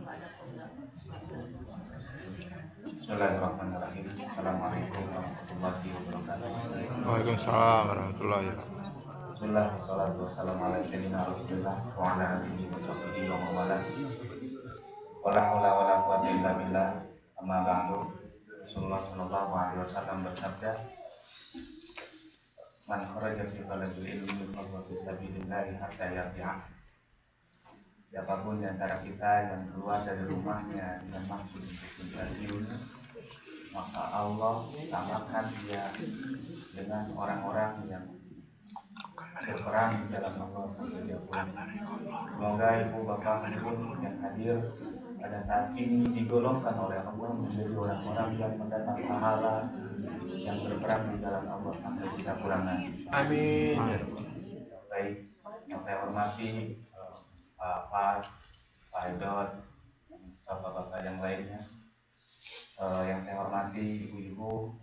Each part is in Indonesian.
Bismillahirrahmanirrahim. Assalamualaikum warahmatullahi wabarakatuh. Waalaikumsalam warahmatullahi wabarakatuh. Bismillah, wassalatu wassalamu ala sayyidina Rasulillah wa ala alihi wa sahbihi wa mawalah. Wala haula wala quwwata illa billah. Amma ba'du. Rasulullah sallallahu alaihi wasallam bersabda, "Man kharaja fi talabil ilmi fa huwa fi sabilillah hatta yarji'a." Siapapun di antara kita yang keluar dari rumahnya dengan maksud untuk mencari ilmu, maka Allah samakan dia dengan orang-orang yang berperang di jalan Allah sampai dia pulang. Semoga ibu bapak pun yang hadir pada saat ini digolongkan oleh Allah menjadi orang-orang yang mendapat pahala yang berperang di jalan Allah sampai kita pulang nanti. Amin. Baik, yang saya hormati Pak Far, Pak Edot, bapak-bapak yang lainnya, yang saya hormati ibu-ibu.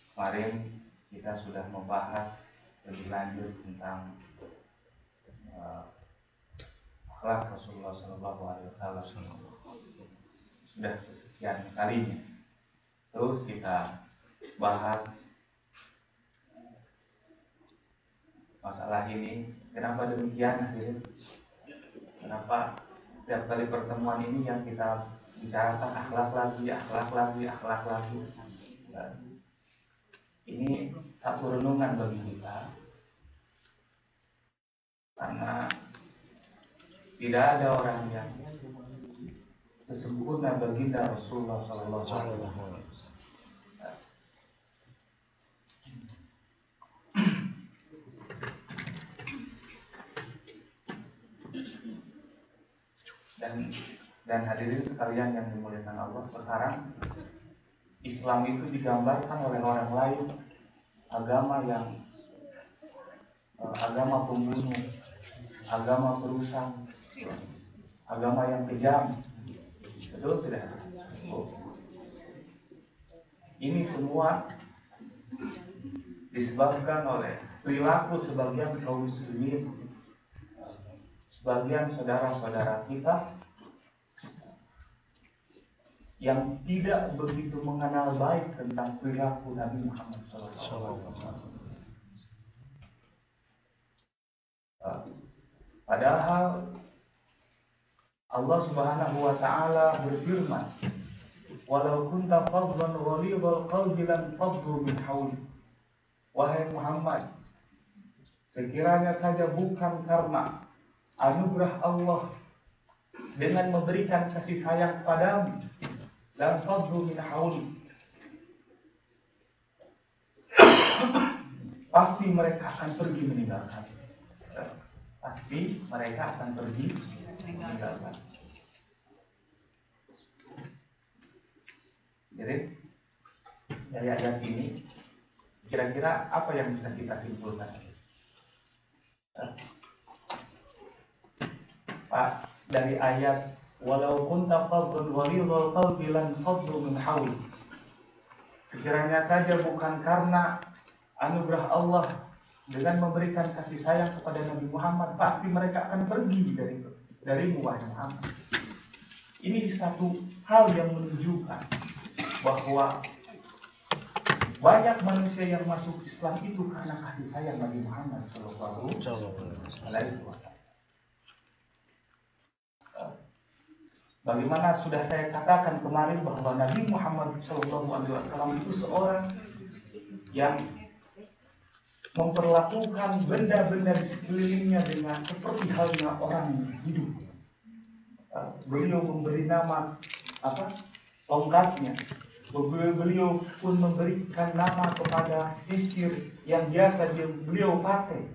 Kemarin kita sudah membahas lebih lanjut tentang akhlak Rasulullah SAW. Sudah kesekian kalinya. Terus kita bahas masalah ini. Kenapa demikian akhirnya? Kenapa setiap kali pertemuan ini yang kita bicarakan akhlak lagi. Ini satu renungan bagi kita, karena tidak ada orang yang sesempurna baginda Rasulullah SAW. Dan hadirin sekalian yang dimuliakan Allah, sekarang Islam itu digambarkan oleh orang lain agama yang agama pembunuh, agama perusak, agama yang kejam. Betul tidak? Ini semua disebabkan oleh perilaku sebagian kaum muslimin, sebagian saudara-saudara kita yang tidak begitu mengenal baik tentang perilaku Nabi Muhammad SAW. Padahal Allah Subhanahu wa Ta'ala berfirman, "Walau kunta fadlan ghalidhal qalbi lan faddu min hawlik." Wahai Muhammad, sekiranya saja bukan karena anugerah Allah dengan memberikan kasih sayang padamu, dan fadlu min hawli, pasti mereka akan pergi meninggalkan. Pasti mereka akan pergi meninggalkan. Jadi dari ayat ini kira-kira apa yang bisa kita simpulkan? Pak, dari ayat walau kunta fadlan ghalidhal qalbi lan faddu min hawlik, sekiranya saja bukan karena anugerah Allah dengan memberikan kasih sayang kepada Nabi Muhammad, pasti mereka akan pergi dari wahai Muhammad. Ini satu hal yang menunjukkan bahwa banyak manusia yang masuk Islam itu karena kasih sayang Nabi Muhammad sallallahu alaihi wasallam. Bagaimana sudah saya katakan kemarin bahwa Nabi Muhammad SAW itu seorang yang memperlakukan benda-benda di sekelilingnya dengan seperti halnya orang hidup. Beliau memberi nama tongkatnya. Beliau pun memberikan nama kepada sisir yang biasa beliau pakai.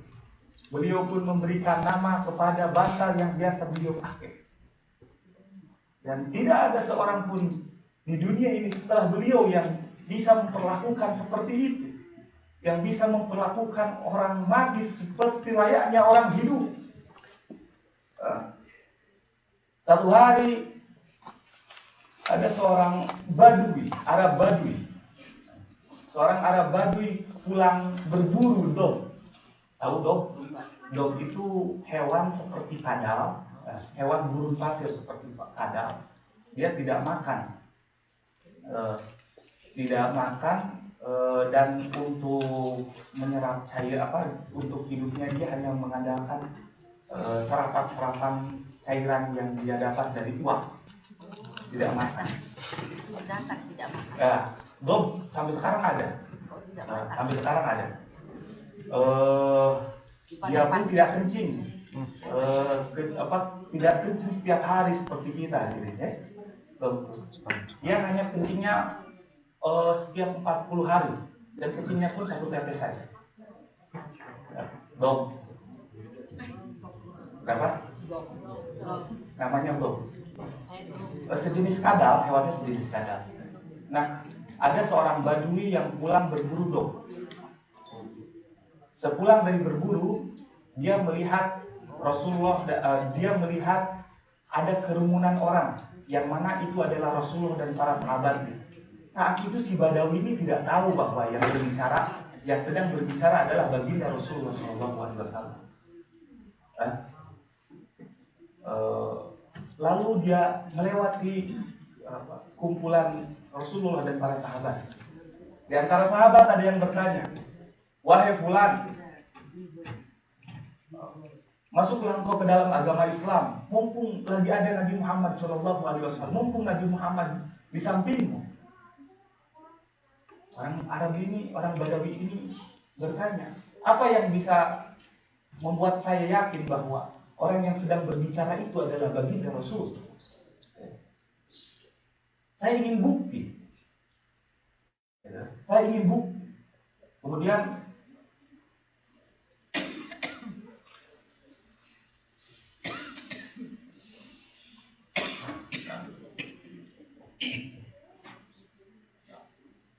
Beliau pun memberikan nama kepada bantal yang biasa beliau pakai. Dan tidak ada seorang pun di dunia ini setelah beliau yang bisa memperlakukan seperti itu, yang bisa memperlakukan orang mati seperti layaknya orang hidup. Satu hari ada seorang Badui, Arab Badui. Seorang Arab Badui pulang berburu dog. Tahu dog? Dog itu hewan seperti kadal, hewan gurun pasir seperti kadal. Dia tidak makan, dan untuk menyerap untuk hidupnya dia hanya mengandalkan serapan cairan yang dia dapat dari uang, tidak makan. Tidak makan. Dog sampai sekarang ada. Sampai sekarang ada. Dia pun tidak kencing, tidak kencing setiap hari seperti kita, gitu ya. Dia hanya kencingnya setiap 40 hari dan kencingnya pun 1 tetes saja. Dog. Berapa? Namanya dog. Sejenis kadal, hewannya sejenis kadal. Nah, ada seorang badui yang pulang berburu dog. Sepulang dari berburu, dia melihat ada kerumunan orang, yang mana itu adalah Rasulullah dan para sahabatnya. Saat itu si Badawi ini tidak tahu bahwa yang sedang berbicara adalah baginda Rasulullah SAW. Lalu dia melewati kumpulan Rasulullah dan para sahabat. Di antara sahabat ada yang bertanya, "Wahai fulan, masuklah engkau ke dalam agama Islam. Mumpung lagi ada Nabi Muhammad SAW, mumpung Nabi Muhammad di sampingmu." Orang Arab ini, orang Badawi ini bertanya, "Apa yang bisa membuat saya yakin bahwa orang yang sedang berbicara itu adalah baginda Rasul? Saya ingin bukti. Saya ingin bukti."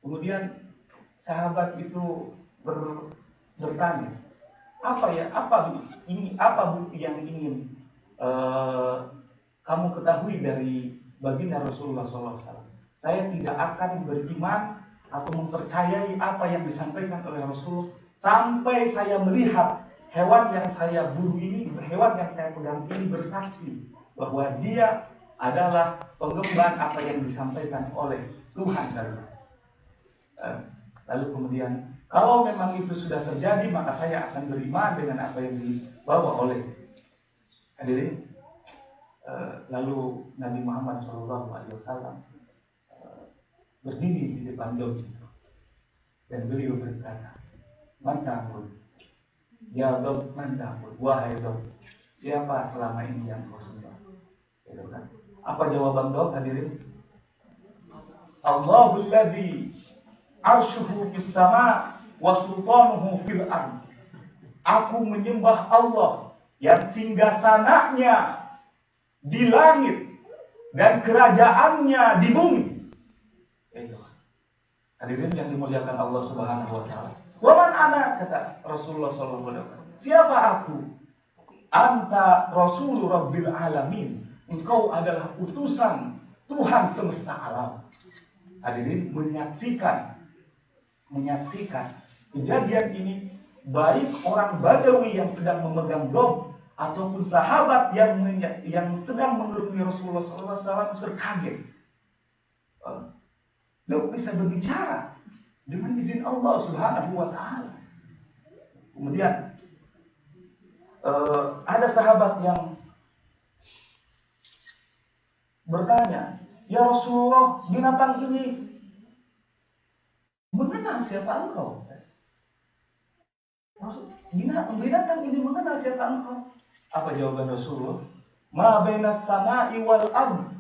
Kemudian sahabat itu bertanya, apa bukti yang ingin kamu ketahui dari baginda Rasulullah SAW? Saya tidak akan beriman atau mempercayai apa yang disampaikan oleh Rasulullah sampai saya melihat hewan yang saya buru ini, hewan yang saya pegang ini bersaksi bahwa dia adalah pengemban apa yang disampaikan oleh Tuhan dari. Lalu kemudian, kalau memang itu sudah terjadi, maka saya akan beriman dengan apa yang dibawa oleh hadirin. Lalu Nabi Muhammad SAW berdiri di depan dog itu, dan beliau berkata, "Man ta'bud? Ya dog, man ta'bud? Wahai dog, siapa selama ini yang kau sembah?" Gitu kan? Apa jawaban dog, hadirin? "Allahul ladzi arshuhu fis sama wa sultanuhu fil ard." Aku menyembah Allah yang singgasananya di langit dan kerajaannya di bumi. Hadirin yang dimuliakan Allah Subhanahu wa taala. "Wa man ana?" kata Rasulullah SAW. "Siapa aku?" "Anta Rasul Rabbil Alamin." Engkau adalah utusan Tuhan semesta alam. Hadirin, menyaksikan kejadian ini, baik orang Badawi yang sedang memegang dog ataupun sahabat yang sedang mengerumuni Rasulullah SAW terkaget. Dog bisa berbicara dengan izin Allah Subhanahu wa taala. Kemudian ada sahabat yang bertanya, "Ya Rasulullah, binatang ini mengenal siapa engkau?" Binatang ini mengenal siapa engkau? Apa jawaban Rasulullah? "Ma bainas sama'i wal ard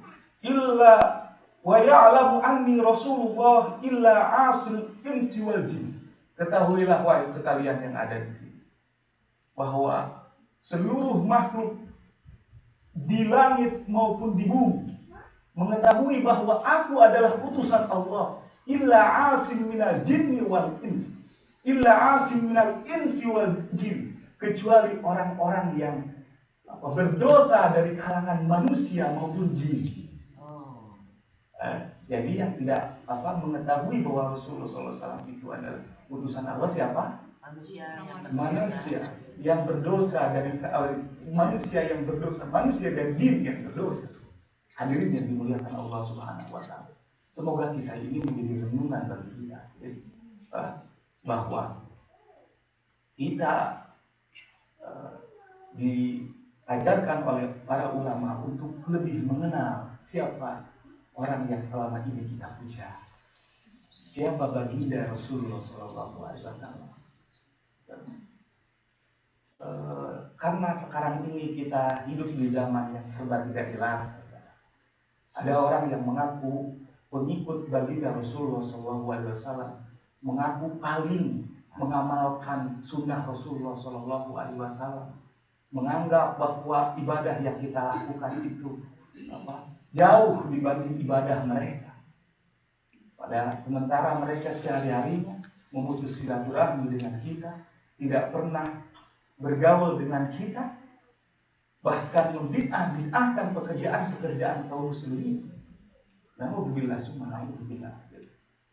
illa wa ya'lamu anni Rasulullah illa 'asil insi wal jin." Ketahuilah wahai sekalian yang ada di sini, bahwa seluruh makhluk di langit maupun di bumi mengetahui bahwa aku adalah utusan Allah, illa 'asim minal jinni wal ins. Illa 'asim minal insi wal jin, kecuali orang-orang yang berdosa dari kalangan manusia maupun jin. Jadi yang tidak mengetahui bahwa Rasulullah SAW itu adalah utusan Allah siapa? Manusia. Manusia. yang berdosa dari manusia yang berdosa, manusia dan jin yang berdosa. Hadirin yang dimuliakan Allah Subhanahu wa taala. Semoga kisah ini menjadi renungan bagi kita bahwa kita diajarkan oleh para ulama untuk lebih mengenal siapa orang yang selama ini kita puja. Siapa baginda Rasulullah Shallallahu Alaihi Wasallam. Karena sekarang ini kita hidup di zaman yang serba tidak jelas. Ada orang yang mengaku pengikut baginda Rasulullah Shallallahu Alaihi Wasallam, mengaku paling mengamalkan sunnah Rasulullah Shallallahu Alaihi Wasallam, menganggap bahwa ibadah yang kita lakukan itu jauh dibanding ibadah mereka. Padahal sementara mereka sehari-harinya memutus silaturahmi dengan kita, tidak pernah bergaul dengan kita, bahkan membid'ah-bid'ahkan pekerjaan-pekerjaan kaum muslimin. Na'udzubillah summa na'udzubillah.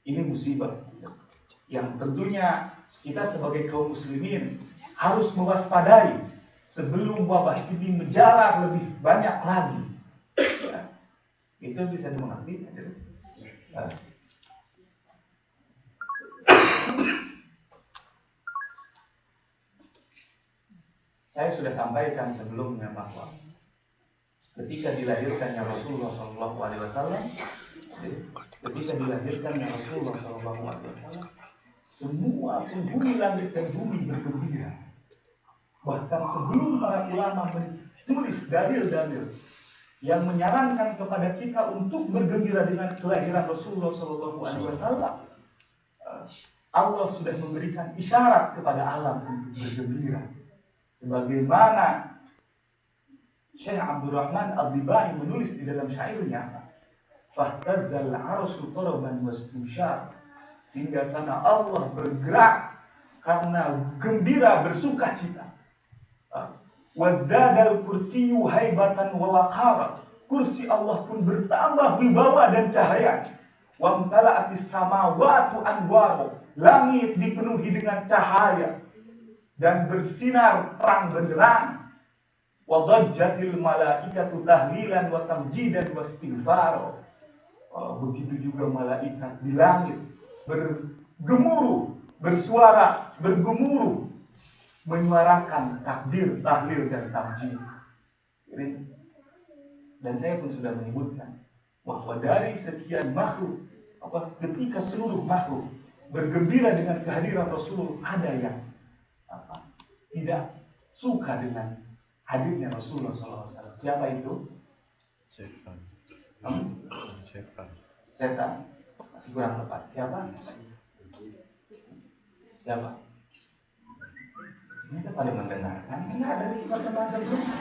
Ini musibah yang tentunya kita sebagai kaum muslimin harus mewaspadai sebelum wabah ini menjalar lebih banyak lagi. Ya, itu bisa dimengerti. Saya sudah sampaikan sebelumnya bahwa ketika dilahirkannya Rasulullah Shallallahu Alaihi Wasallam, semua penghuni langit dan bumi bergembira. Bahkan sebelum para ulama menulis dalil-dalil yang menyarankan kepada kita untuk bergembira dengan kelahiran Rasulullah Shallallahu Alaihi Wasallam, Allah sudah memberikan isyarat kepada alam untuk bergembira. Sebagaimana Syekh Abdurrahman Ad-Dibai menulis di dalam syairnya, "Fahtazzal 'arsyu taraban wastimsyar", sehingga sana Allah bergerak karena gembira bersuka cita. "Wazdadal kursiyyu haibatan wa waqara", kursi Allah pun bertambah wibawa dan cahaya. "Wamtala'atis samawati anwara", langit dipenuhi dengan cahaya dan bersinar terang benderang. "Wa dhajjatil malaikatu tahlilan wa tamjidan wa istighfar", begitu juga malaikat di langit bergemuruh, bersuara, bergemuruh, menyuarakan takbir, tahlil dan tamjid. Dan saya pun sudah menyebutkan bahwa dari sekian makhluk, ketika seluruh makhluk bergembira dengan kehadiran Rasul, ada yang tidak suka dengan hadirnya Rasulullah SAW. Siapa itu? Setan. Setan. Masih kurang tepat. Siapa? Ini kita pada mendengarkan. Ini ada di pertemuan sebelumnya.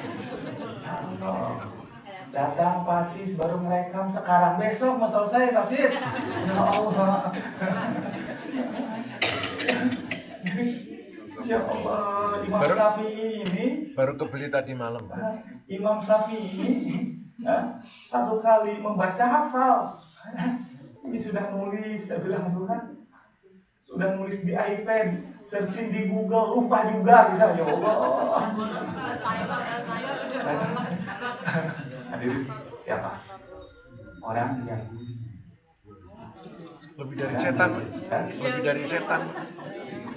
Datang Pasis baru merekam sekarang, besok mau selesai Pasis. Ya Allah. Ya Allah, Imam Syafi'i ini baru kebeli tadi malam, Pak. Imam Syafi'i ini satu kali membaca hafal. Ini sudah nulis, saya bilang Tuhan, sudah nulis di iPad, searching di Google, lupa juga, ya Allah. Hadirin, siapa? Orang yang lebih dari setan, lebih dari setan.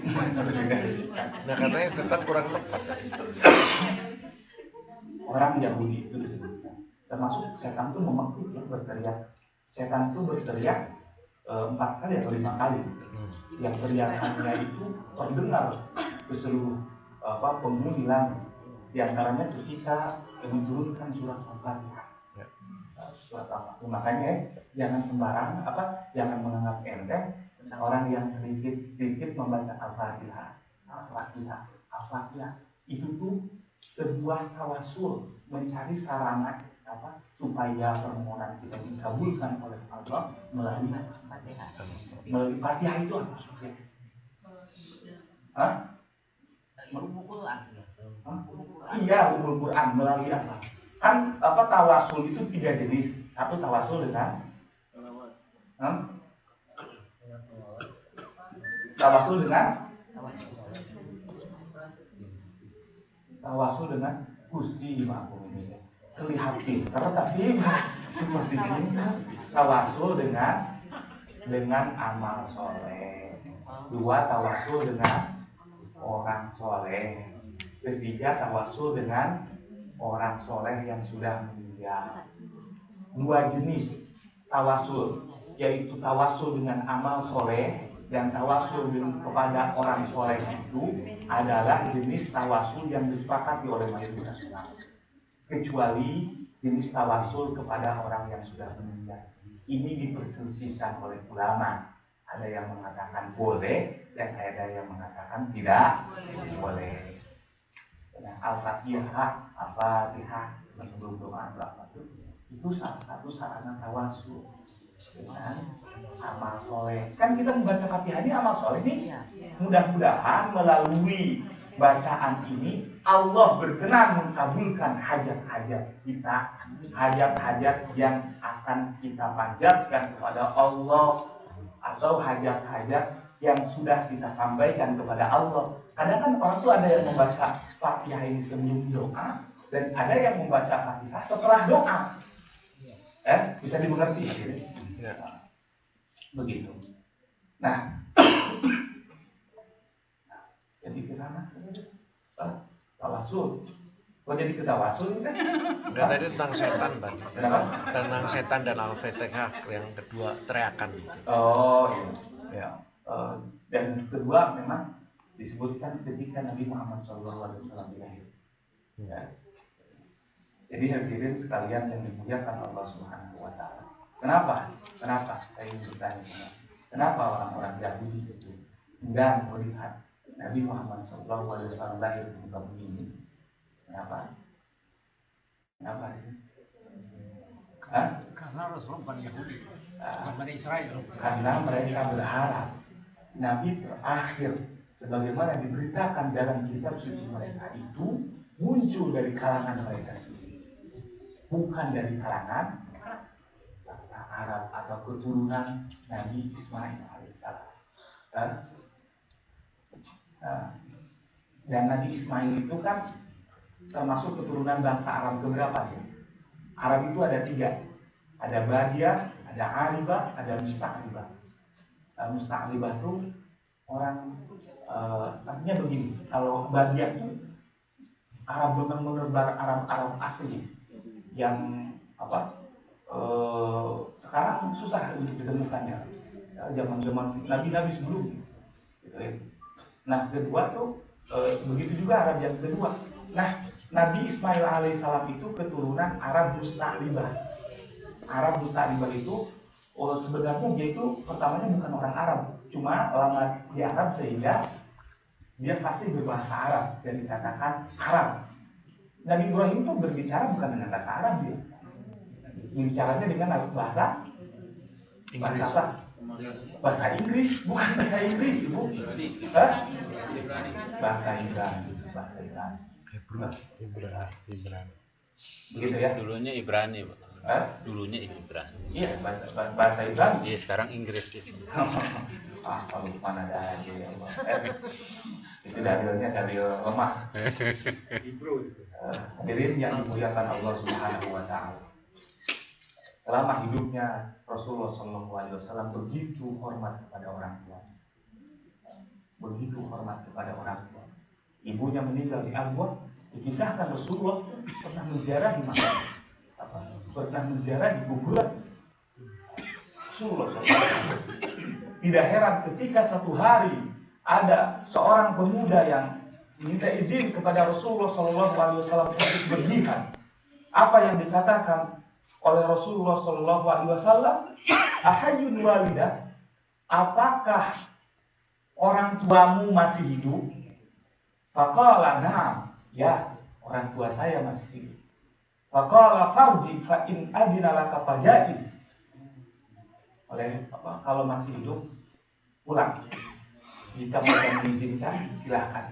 Nah, katanya setan kurang tepat. Orang Yahudi itu disebutkan, termasuk setan itu memetik, berteriak. Setan itu berteriak 4 kali atau 5 kali. Yang teriakannya itu terdengar ke seluruh penghuni langit. Di antaranya ketika menurunkan surat Al-Fatihah. Surat Al-Fatihah. Makanya jangan sembarang jangan menganggap enteng orang yang sedikit membaca Al-Fatihah. Al-Fatihah itu tuh sebuah tawasul, mencari sarana supaya permohonan kita dikabulkan oleh Allah melalui Fatihah. Melalui Fatihah itu apa? Iya, umul Quran melalui apa? Kan tawasul itu 3 jenis. Satu tawasul dengan tawasul dengan tawasul dengan Gusti maafun ini terlihat pinter tapi seperti ini kan tawasul dengan amal soleh, dua tawasul dengan orang soleh, ketiga tawasul dengan orang soleh yang sudah meninggal. Dua jenis tawasul, yaitu tawasul dengan amal soleh dan tawasul kepada orang soleh itu adalah jenis tawasul yang disepakati oleh mayoritas ulama, kecuali jenis tawasul kepada orang yang sudah meninggal. Ini diperselisihkan oleh ulama. Ada yang mengatakan boleh dan ada yang mengatakan tidak boleh. Nah, Al-Fatihah, sebelum doa itu salah satu sarana tawasul dengan amal soleh. Kan kita membaca Fatihah ini amal soleh nih. Mudah-mudahan melalui bacaan ini Allah berkenan mengabulkan hajat-hajat kita, hajat-hajat yang akan kita panjatkan kepada Allah atau hajat-hajat yang sudah kita sampaikan kepada Allah. Kadang kan orang tuh ada yang membaca Fatihah ini sebelum doa dan ada yang membaca Fatihah setelah doa. Bisa dimengerti ya. Begitu. Nah, jadi ke sana. Tawasul. Kok jadi ke tawasul kan? Enggak, tadi tentang setan tadi. Kenapa? Tentang setan dan Al-Fatihah yang kedua teriakan. Oh iya. Ya. Dan kedua memang disebutkan ketika Nabi Muhammad SAW lahir. Ya. Jadi hadirin sekalian yang dimuliakan Allah Subhanahu wa taala. Kenapa? Saya ingin bertanya. Kenapa orang-orang Yahudi itu enggan melihat Nabi Muhammad SAW lahir di muka bumi ini? Kenapa? Karena Rasulullah bukan Yahudi, bukan Israel. Karena mereka berharap Nabi terakhir sebagaimana diberitakan dalam kitab suci mereka itu muncul dari kalangan mereka sendiri, bukan dari kalangan bangsa Arab atau keturunan Nabi Ismail alaihissalam. Dan Nabi Ismail itu kan termasuk keturunan bangsa Arab keberapa ya? Arab itu ada 3, ada Badia, ada Aribah, ada Musta'libah. Musta'libah itu orang artinya begini, kalau Badia itu Arab benar-benar Arab asli yang sekarang susah untuk ditemukannya, zaman Nabi sebelumnya gitu ya. Nah kedua tuh begitu juga Arab yang kedua. Nah Nabi Ismail alaihissalam itu keturunan Arab Musta'libah. Arab Musta'libah itu sebenarnya dia itu pertamanya bukan orang Arab, cuma lama di Arab sehingga dia pasti berbahasa Arab dan dikatakan Arab. Nabi Ibrahim itu berbicara bukan dengan bahasa Arab dia. Bicaranya dengan bahasa Inggris. Apa? Bahasa Inggris, bukan bahasa Inggris, Ibu. Bahasa Ibrani. Ibrani. Begitu ya? Dulunya Ibrani, Pak. Dulunya Ibrani. Iya, bahasa Ibrani. Iya, sekarang Inggris gitu. Kalau mana ada aja ya Allah. Itu dalilnya dalil lemah. Hadirin yang dimuliakan Allah Subhanahu wa taala. Selama hidupnya Rasulullah SAW begitu hormat kepada orang tua. Begitu hormat kepada orang tua. Ibunya meninggal di Abwa, dikisahkan Rasulullah pernah menziarah di mana? Pernah menziarah di kuburan Rasulullah SAW. Tidak heran ketika satu hari ada seorang pemuda yang minta izin kepada Rasulullah SAW untuk berjihad. Apa yang dikatakan oleh Rasulullah SAW? Ahayyun walidah, apakah orang tuamu masih hidup? Faqala na'am, ya, orang tua saya masih hidup. Faqala farji fa in adina laka fajaiz. Kalau masih hidup pulang. Jika mereka mengizinkan silahkan.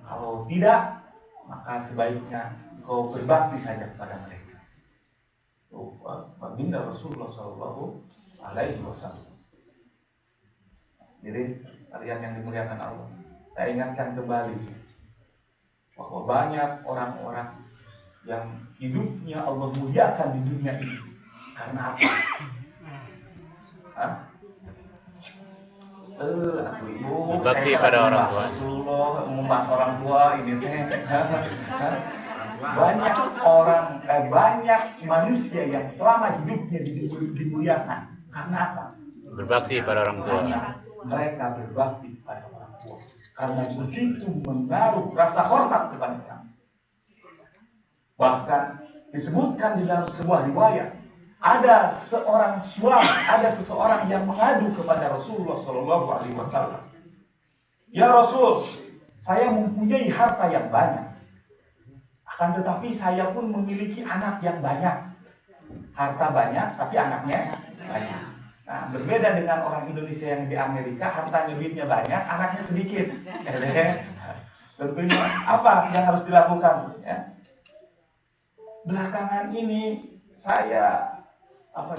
Kalau tidak, maka sebaiknya kau berbakti saja kepada mereka. Baginda Rasulullah SAW. Jadi kalian yang dimuliakan Allah, saya ingatkan kembali bahwa banyak orang-orang yang hidupnya Allah muliakan di dunia ini karena apa? Hah? Aku ibu, Berbakti saya pada lagi orang membahas tua. Rasulullah, membahas orang tua ini teh. Banyak orang, banyak manusia yang selama hidupnya dimuliakan karena apa? Berbakti pada orang tua. Karena mereka berbakti pada orang tua. Karena begitu menaruh rasa hormat kepada orang. Bahkan disebutkan di dalam sebuah riwayat, ada seseorang yang mengadu kepada Rasulullah Shallallahu Alaihi Wasallam. Ya Rasul, saya mempunyai harta yang banyak, akan tetapi saya pun memiliki anak yang banyak. Harta banyak, tapi anaknya banyak. Nah, berbeda dengan orang Indonesia yang di Amerika, hartanya duitnya banyak, anaknya sedikit. Tentunya apa yang harus dilakukan? Ya. Belakangan ini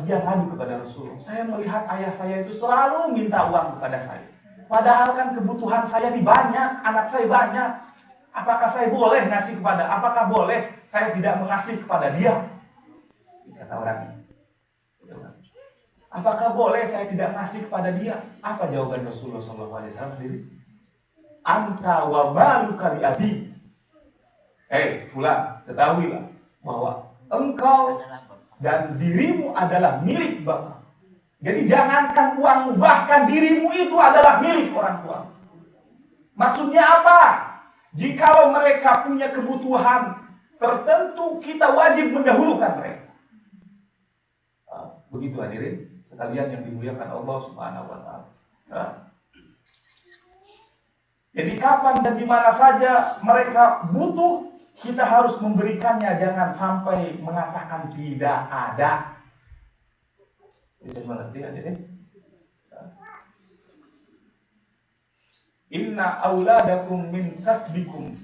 dia ngadu kepada Rasulullah. Saya melihat ayah saya itu selalu minta uang kepada saya. Padahal kan kebutuhan saya di banyak, anak saya banyak. Apakah saya boleh ngasih apakah boleh saya tidak mengasih kepada dia? Kata orang ini. Apakah boleh saya tidak ngasih kepada dia? Apa jawaban Rasulullah SAW? Anta wa maluka li abi. Fulan, ketahuilah bahwa engkau dan dirimu adalah milik Bapa. Jadi jangankan uangmu, bahkan dirimu itu adalah milik orang tua. Maksudnya apa? Jikalau mereka punya kebutuhan tertentu, kita wajib mendahulukan mereka. Begitu hadirin sekalian yang dimuliakan Allah Subhanahu wa taala. Jadi kapan dan di mana saja mereka butuh, kita harus memberikannya, jangan sampai mengatakan tidak ada. Bisa mengerti hadirin? Inna auladakum min kasbikum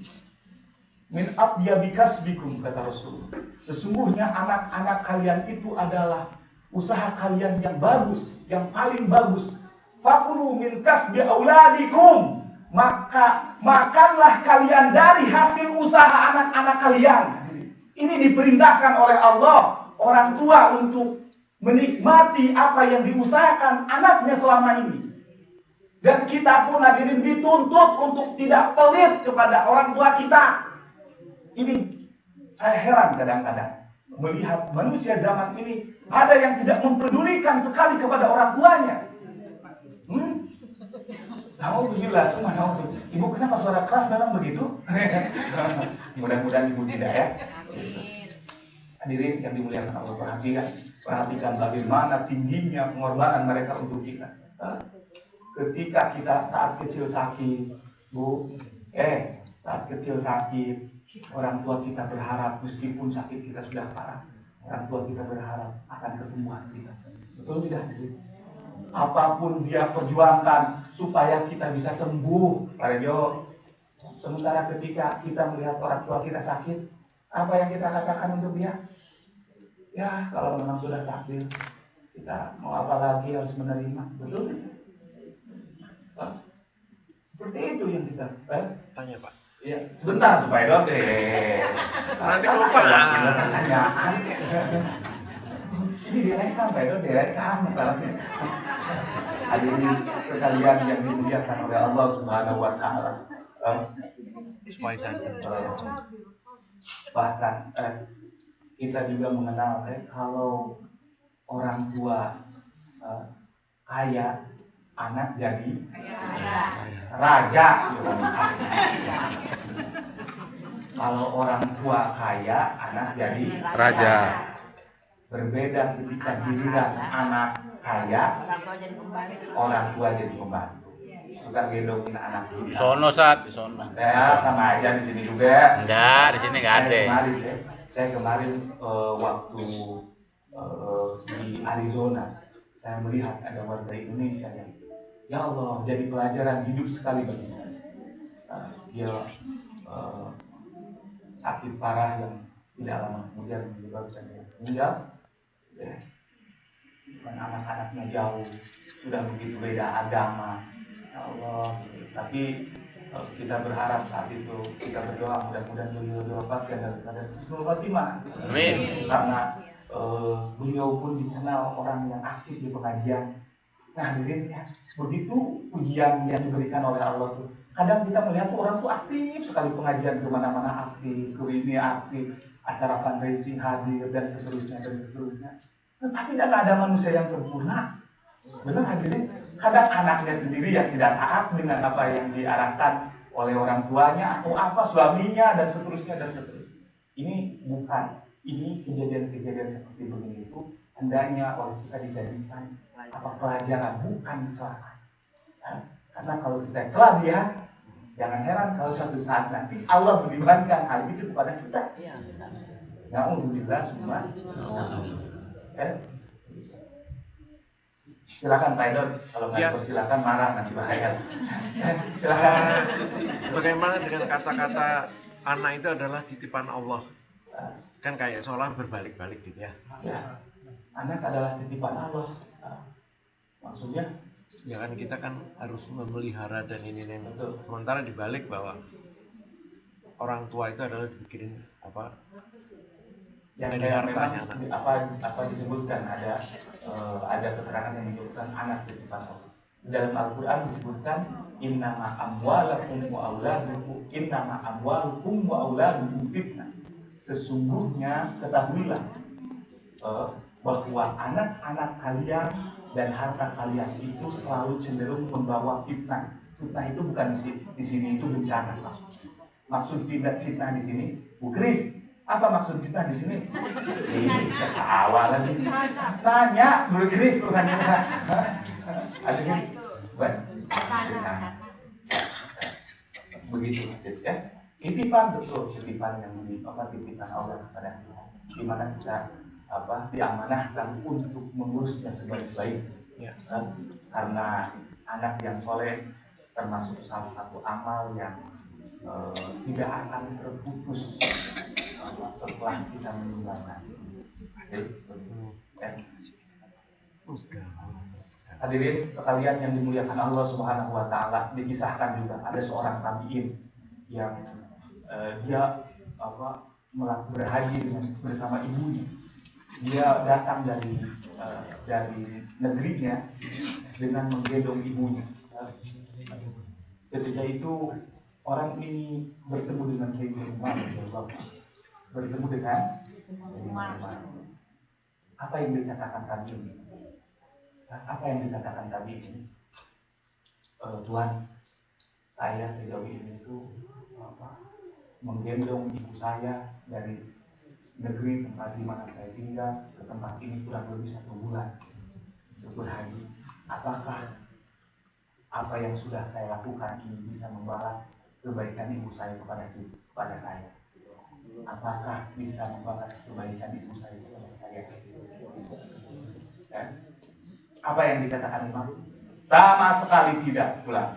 min atyabi kasbikum, kata Rasul. Sesungguhnya anak-anak kalian itu adalah usaha kalian yang bagus, yang paling bagus. Fakulu min kasbi auladikum, maka makanlah kalian dari hasil usaha anak-anak kalian. Ini diperintahkan oleh Allah orang tua untuk menikmati apa yang diusahakan anaknya selama ini. Dan kita pun hadirin dituntut untuk tidak pelit kepada orang tua kita. Ini saya heran kadang-kadang melihat manusia zaman ini ada yang tidak mempedulikan sekali kepada orang tuanya. Alhamdulillah, Ibu kenapa suara keras memang begitu? Mudah-mudahan Ibu tidak ya. Hadirin yang dimuliakan Allah, perhatikan bagaimana tingginya pengorbanan mereka untuk kita. Ketika kita saat kecil sakit, Bu, saat kecil sakit, orang tua kita berharap meskipun sakit kita sudah parah, orang tua kita berharap akan kesembuhan kita. Betul tidak? Apapun dia perjuangkan supaya kita bisa sembuh, Pak Rejo. Sementara ketika kita melihat orang tua kita sakit, apa yang kita katakan untuk dia? Ya, kalau memang sudah takdir, kita mau apa lagi, harus menerima. Betul? Seperti itu yang kita Tanya Pak. Ya, sebentar tuh Pak Edo. Nanti kelupaan. Pertanyaan. Ini direkam Pak Edo, direkam masalahnya. Hadirin sekalian yang dimuliakan oleh Allah Subhanahu wa taala. Supaya jangan. Bahkan kita juga mengenal kalau orang tua kaya, anak jadi raja. Kalau orang tua kaya, anak jadi Raja. Berbeda ketika giliran anak kaya, orang tua jadi pembantu. Suka gendongin anak kita. Sono saat, sono. Ya, sama aja di sini juga. Enggak, di sini enggak ada. Saya kemarin waktu di Arizona, saya melihat ada warga Indonesia yang, ya Allah, jadi pelajaran hidup sekali bagi saya. Dia sakit parah yang tidak lama kemudian menyebabkan dia meninggal. Dan anak-anaknya jauh, sudah begitu beda agama, ya Allah. Tapi kita berharap saat itu kita berdoa mudah-mudahan beliau diwafatkan dalam keadaan husnul khotimah. Amin. Karena beliau pun dikenal orang yang aktif di pengajian. Nah, hadirin ya, begitu ujian yang diberikan oleh Allah tuh. Kadang kita melihat tuh orang tuh aktif sekali pengajian, kemana-mana aktif, ke ini aktif, acara fundraising hadir dan seterusnya dan seterusnya. Tetapi tidak ada manusia yang sempurna. Benar hadirin? Kadang anaknya sendiri yang tidak taat dengan apa yang diarahkan oleh orang tuanya atau apa suaminya dan seterusnya dan seterusnya. Ini bukan. Ini kejadian-kejadian seperti begini itu hendaknya oleh kita dijadikan apa pelajaran, bukan kesalahan. Karena kalau kita celah dia, jangan heran kalau suatu saat nanti Allah menimbangkan hal itu kepada kita. Na'udzubillah semua. Silakan Pak Edon, kalau nggak silakan marah nanti bahaya. Silakan. Bagaimana dengan kata-kata anak itu adalah titipan Allah? Kan kayak seolah berbalik-balik gitu ya. Ya, anak adalah titipan Allah. Maksudnya? Ya kan kita kan harus memelihara dan ini. Sementara dibalik bahwa orang tua itu adalah dibikin apa? Yang dari saya hartanya memang apa disebutkan ada keterangan yang menyebutkan anak titipan Allah. Dalam Al-Quran disebutkan innama amwalakum wa auladukum fitnah. Sesungguhnya ketahuilah bahwa anak-anak kalian dan harta kalian itu selalu cenderung membawa fitnah. Fitnah itu bukan di sini itu bencana. Maksud fitnah di sini, Bu Kris, apa maksud fitnah di sini? Ketawa lagi. Nanya, Bu Kris, bukan nanya. Akhirnya, begitu ya. Titipan betul, titipan yang titipan Allah kepada kita, di mana kita diamanahkan untuk mengurusnya sebaik-baik. Ya. Karena anak yang soleh termasuk salah satu amal yang tidak akan terputus setelah kita meninggalkan. Hadirin sekalian yang dimuliakan Allah Subhanahu wa taala, dikisahkan juga ada seorang tabi'in yang dia berhaji bersama ibunya. Dia datang dari negerinya dengan menggendong ibunya. Ketika itu orang ini bertemu dengan Sayyidina Umar, bertemu dengan Umar. Apa yang dikatakan tadi ini? Apa yang dikatakan tadi ini? Tuhan, saya sejauh ini itu menggendong ibu saya dari negeri tempat di mana saya tinggal ke tempat ini kurang lebih 1 bulan untuk berhaji. Apakah apa yang sudah saya lakukan ini bisa membalas kebaikan ibu saya kepada saya? Apakah bisa membalas kebaikan ibu saya kepada saya? Ya? Apa yang dikatakan Imam? Sama sekali tidak pula.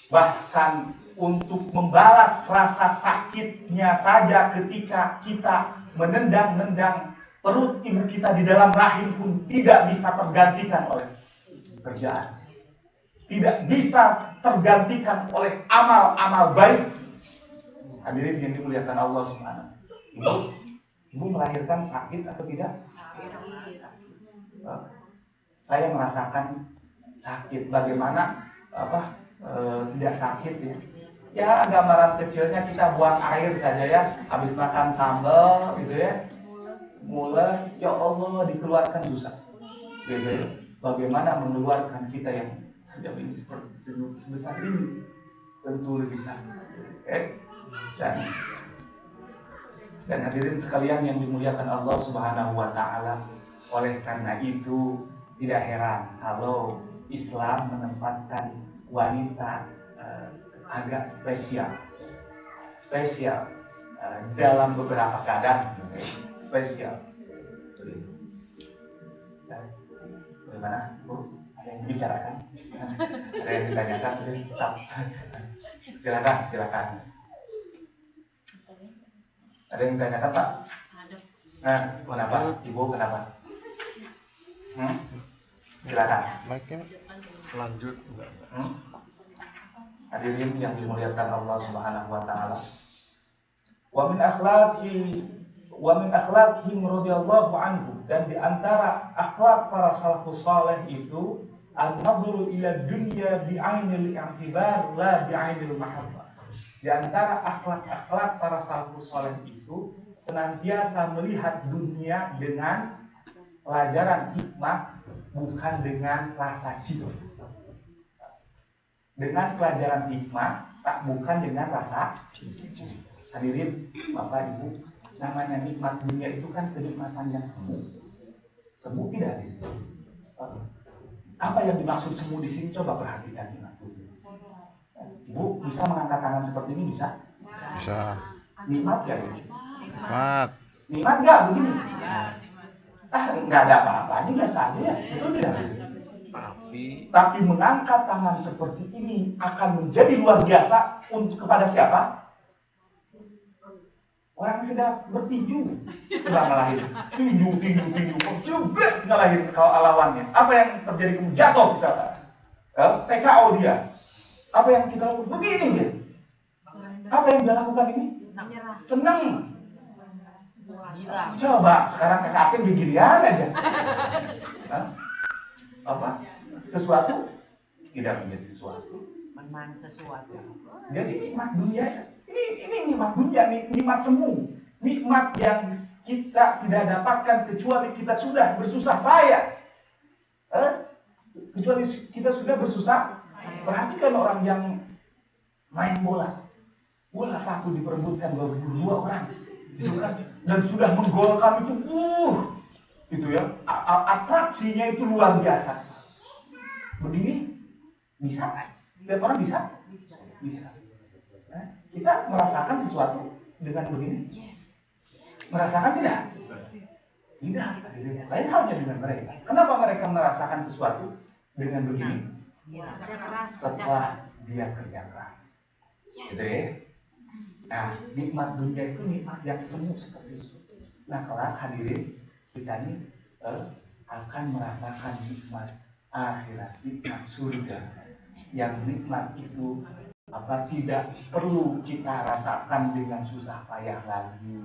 Bahkan untuk membalas rasa sakitnya saja ketika kita menendang-nendang perut ibu kita di dalam rahim pun tidak bisa tergantikan oleh kerjaan. Tidak bisa tergantikan oleh amal-amal baik. Hadirin yang dimuliakan Allah Subhanahu. Ibu melahirkan sakit atau tidak? Saya merasakan sakit. Bagaimana tidak sakit ya? Ya gambaran kecilnya kita buang air saja ya, habis makan sambal gitu ya, mules, ya Allah dikeluarkan susah. Gitu ya. Bagaimana mengeluarkan kita yang sejauh ini sebesar ini? Tentu lebih sakit. Dan hadirin sekalian yang dimuliakan Allah Subhanahu wa taala, oleh karena itu tidak heran kalau Islam menempatkan wanita agak spesial dalam beberapa keadaan spesial. Bagaimana Bu? Ada yang dibicarakan? Ada yang ditanyakan? Silakan. Ada yang ditanyakan Pak? Nah, kenapa? Ibu kenapa? Silakan. Lanjut. Hadirin yang dimuliakan Allah Subhanahu wa taala. Wa min akhlaqihim radhiyallahu anhu, dan di antara akhlak para salafus saleh itu an-nadhru ila dunya bi'ainil i'tibar la bi'ainil mahabbah. Di antara akhlak para salafus saleh itu senantiasa melihat dunia dengan pelajaran hikmah, bukan dengan rasa cinta. Dengan pelajaran hikmah, tak bukan dengan rasa. Hadirin Bapak Ibu, namanya nikmat dunia itu kan kenikmatan yang semu. Semu tidak ada. Apa yang dimaksud semu di sini? Coba perhatikan nikmat dunia. Ibu bisa mengangkat tangan seperti ini, bisa? Bisa. Nikmat ya? Mat. Nikmat nggak begini? Nggak ada apa-apanya, biasa aja ya. Itu tidak. Tapi mengangkat tangan seperti ini akan menjadi luar biasa untuk kepada siapa? Orang yang sedang bertinju, sedang ngalahin tinju, jebret ngalahin kalau lawannya. Apa yang terjadi? Kamu jatuh misalkan, TKO dia. Apa yang kita lakukan? Begini dia. Apa yang dia lakukan ini? Senang. Coba sekarang Kak Aceh beginian aja. Apa? Sesuatu tidak menjadi sesuatu. Menang sesuatu. Jadi nikmat dunia ini nikmat dunia, nikmat semu, nikmat yang kita tidak dapatkan kecuali kita sudah bersusah payah. Kecuali kita sudah bersusah. Perhatikan orang yang main bola satu diperebutkan 22 orang, gitu kan? Dan sudah menggolkan itu ya, atraksinya itu luar biasa. Begini bisa? Setiap orang bisa? Bisa. Kita merasakan sesuatu dengan begini? Merasakan tidak? Tidak. Lain halnya dengan mereka. Kenapa mereka merasakan sesuatu dengan begini? Setelah dia kerja keras. Gitu ya. Nah, nikmat dunia itu nikmat yang semu seperti itu. Nah, kelak hadirin, kita ini akan merasakan nikmat akhirat, nikmat surga. Yang nikmat itu tidak perlu kita rasakan dengan susah payah lagi.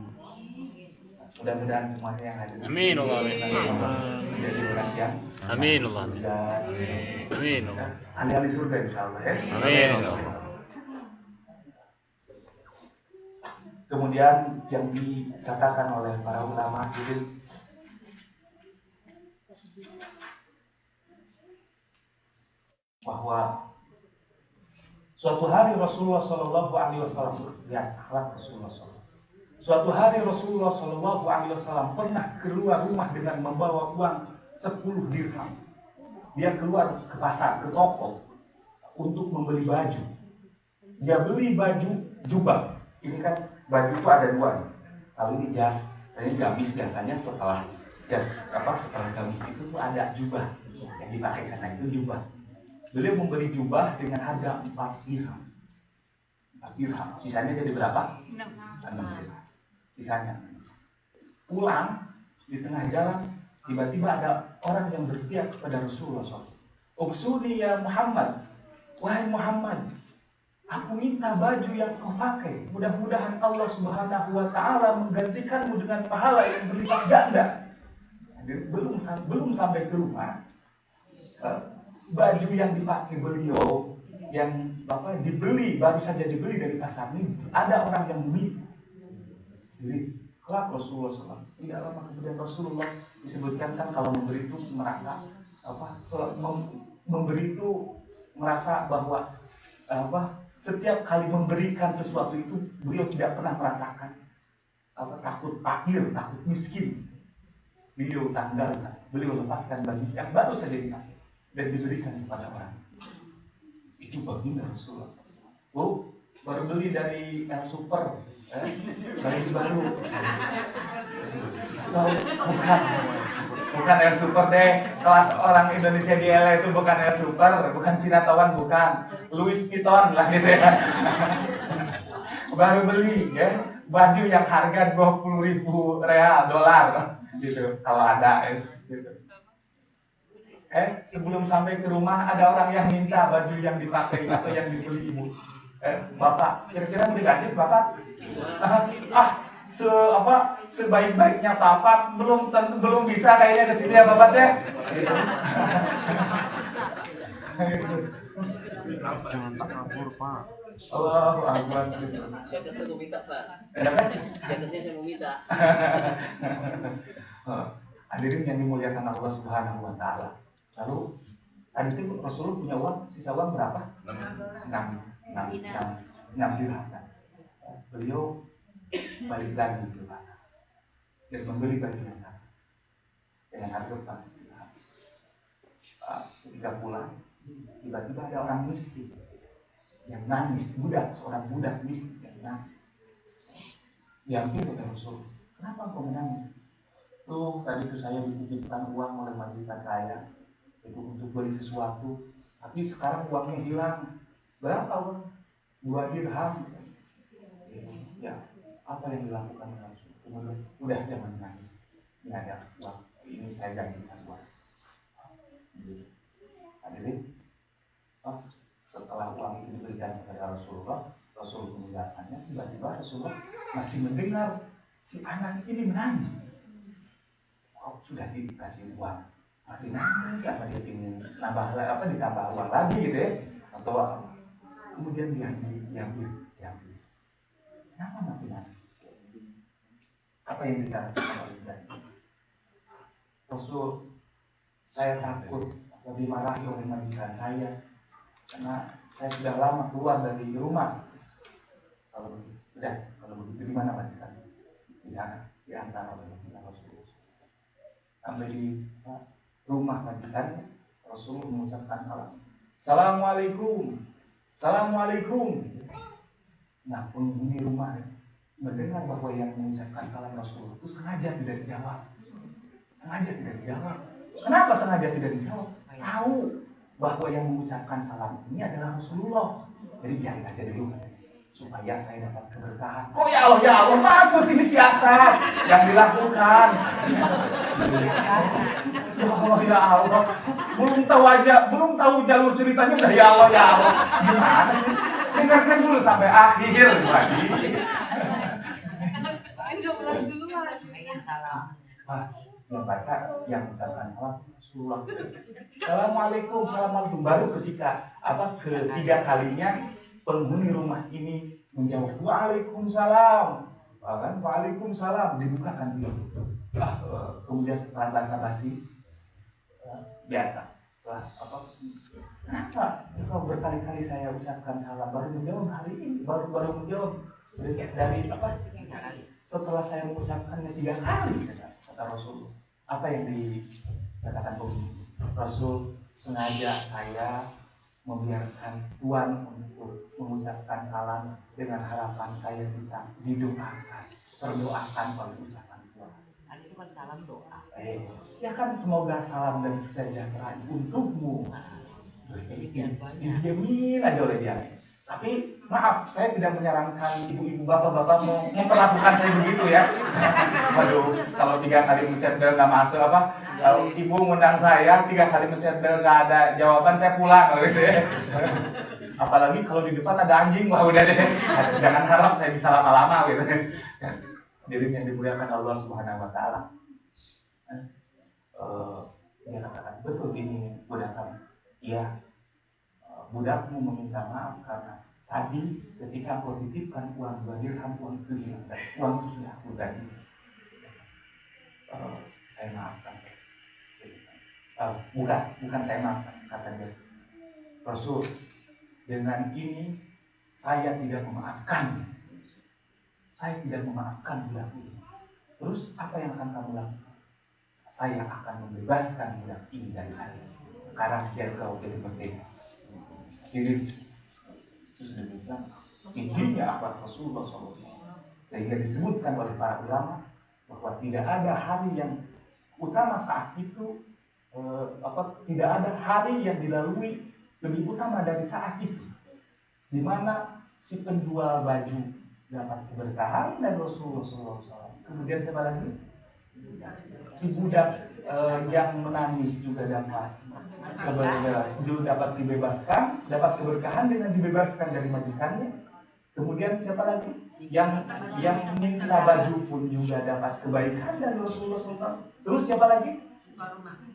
Mudah-mudahan semuanya yang ada di sini Amin Allah menjadi orang yang Amin Allah Amin Allah ahli surga insyaallah ya. Amin Allah. Kemudian yang dikatakan oleh para ulama itu bahwa suatu hari Rasulullah Shallallahu Alaihi Wasallam, lihat akhlak Rasulullah SAW. Suatu hari Rasulullah Shallallahu Alaihi Wasallam pernah keluar rumah dengan membawa uang 10 dirham. Dia keluar ke pasar, ke toko untuk membeli baju. Dia beli baju jubah. Ini kan baju itu ada dua. Kalau ini jas, ini gamis biasanya setelah jas setelah gamis itu tuh ada jubah yang dipakai, karena itu jubah. Beliau membeli jubah dengan harga 4 dirham. 4 dirham. Sisanya jadi berapa? 6 dirham. Sisanya. Pulang di tengah jalan, tiba-tiba ada orang yang berteriak kepada Rasulullah SAW. Uksuni ya Muhammad. Wahai Muhammad, aku minta baju yang kau pakai. Mudah-mudahan Allah Subhanahu wa taala menggantikanmu dengan pahala yang berlipat ganda. Belum sampai ke rumah, baju yang dipakai beliau yang dibeli, baru saja dibeli dari pasar ini, ada orang yang beli. Jadi kelak Rasulullah SAW, tidak lama kemudian Rasulullah disebutkan kan kalau memberi itu merasa memberi itu merasa bahwa setiap kali memberikan sesuatu itu beliau tidak pernah merasakan takut fakir, takut miskin. Beliau tanggalkan, beliau lepaskan baju yang baru saja dipakai dan diberikan kepada orang. Itu baginda Rasulullah. Baru beli dari Super, baju baru. Bukan Air Super deh. Kelas orang Indonesia di LA itu bukan Air Super, bukan Cina Tawan, bukan Louis Vuitton lah gitu ya. Baru beli ya, baju yang harga 20.000 real dolar gitu kalau ada gitu. Sebelum sampai ke rumah ada orang yang minta baju yang dipakai atau yang dibeli ibu. Bapak, kira-kira mau dikasih Bapak? Sebaik-baiknya Bapak belum bisa kayaknya ke sini ya Bapak ya. Jangan takabur, Pak. Allahu Akbar. Jaketnya mau minta Pak. Kenapa? Jaketnya saya mau minta. Hadirin yang dimuliakan Allah Subhanahu wa taala. Lalu tadi itu Rasulullah punya uang, sisa uang berapa? 6 dirham. Beliau balik lagi ke pasar dan membeli baju yang sama dengan harga 4 dirham. Ketika pulang, tiba-tiba ada orang miskin yang nangis, seorang budak miskin yang nangis. Diambil oleh Rasul. Kenapa kau menangis? Tuh, tadi itu saya dititipkan uang oleh majikan saya itu untuk beli sesuatu, tapi sekarang uangnya hilang. Berapa uang? 2 dirham. Ya, apa yang dilakukan Rasul? Kemudian, udah jangan menangis. Ini ada uang. Ini saya gantikan uang. Hadirin, setelah uang itu diberikan kepada Rasulullah, Rasul meninggalkannya. Tiba-tiba Rasulullah masih mendengar si anak ini menangis. Sudah dikasih uang, masih nangis, apa dia ingin ditambah uang lagi gitu ya, atau apa? Kemudian diambil. Kenapa masih nangis? Apa yang dikatakan oleh dia? Rasul, saya takut dimarahi oleh majikan saya karena saya sudah lama keluar dari rumah. Kalau begitu di mana majikan? Di antara oleh Rasul. Sampai di rumah majikannya, Rasulullah mengucapkan salam. Assalamualaikum. Nah, penghuni rumah mendengar bahwa yang mengucapkan salam Rasulullah itu sengaja tidak dijawab. Kenapa sengaja tidak dijawab? Tahu bahwa yang mengucapkan salam ini adalah Rasulullah. Jadi biarin aja dulu supaya saya dapat keberkahan. Kok ya Allah, bagus ini siasat yang dilakukan. Ya Allah, belum tahu jalur ceritanya udah ya Allah. Gimana sih? Dengarkan dulu sampai akhir lagi. Yang mengucapkan salam Rasulullah. Assalamualaikum. Baru ketiga kalinya penghuni rumah ini menjawab Waalaikumsalam. Waalaikumsalam, dibukakan dia. Kemudian setelah basa-basi biasa. Kenapa kau berkali-kali saya ucapkan salam baru menjawab hari ini? Baru menjawab dari setelah saya mengucapkannya 3 kali kata Rasul. Apa yang dikatakan Rasul? Sengaja saya membiarkan Tuhan untuk mengucapkan salam dengan harapan saya bisa terdoakan oleh ucapan Tuhan. Itu kan salam doa. Ya kan, semoga salam dan kesejahteraan untukmu. Jadi biar banyak. Dijamin aja oleh dia. Tapi maaf, saya tidak menyarankan ibu-ibu, bapak-bapak mau memperlakukan saya begitu ya. Waduh, kalau 3 kali mencet bel nggak masuk kalau ibu ngundang saya 3 kali mencet bel nggak ada jawaban, saya pulang gitu ya. Apalagi kalau di depan ada anjing, wah udah deh. Jangan harap saya bisa lama-lama gitu. Diri yang dimuliakan Allah Subhanahu wa taala. Dia katakan, betul ini budak kamu. Iya, budakmu meminta maaf karena tadi ketika kau titipkan uang 2 dirham, uang itu hilang. Uang itu sudah aku ganti. Saya maafkan. Bukan saya maafkan, kata dia. Rasul, dengan ini saya tidak memaafkan. Saya tidak memaafkan budak ini. Terus apa yang akan kamu lakukan? Saya akan membebaskan budak ini dari saya. Sekarang biar kau jadi merdeka. Jadi demikian intinya apa Rasulullah SAW. Sehingga disebutkan oleh para ulama bahwa tidak ada hari yang utama saat itu, tidak ada hari yang dilalui lebih utama dari saat itu, di mana si penjual baju dapat keberkahan dari Rasulullah SAW. Kemudian siapa lagi? Si budak yang menangis juga dapat dapat dibebaskan, dapat keberkahan dengan dibebaskan dari majikannya. Kemudian siapa lagi? Yang minta baju pun juga dapat kebaikan dari Rasulullah SAW. Terus siapa lagi?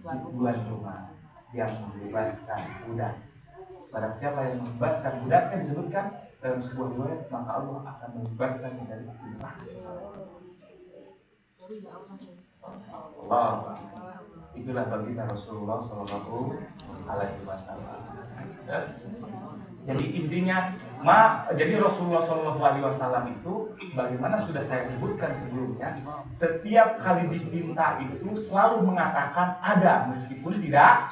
Si tuan rumah yang membebaskan budak. Barang siapa yang membebaskan budaknya disebutkan dalam sebuah riwayat, maka Allah akan membebaskan dari neraka. Allah, itulah baginda Rasulullah Sallallahu Alaihi Wasallam. Jadi intinya, jadi Rasulullah Sallallahu Alaihi Wasallam itu, bagaimana sudah saya sebutkan sebelumnya, setiap kali diminta itu selalu mengatakan ada meskipun tidak.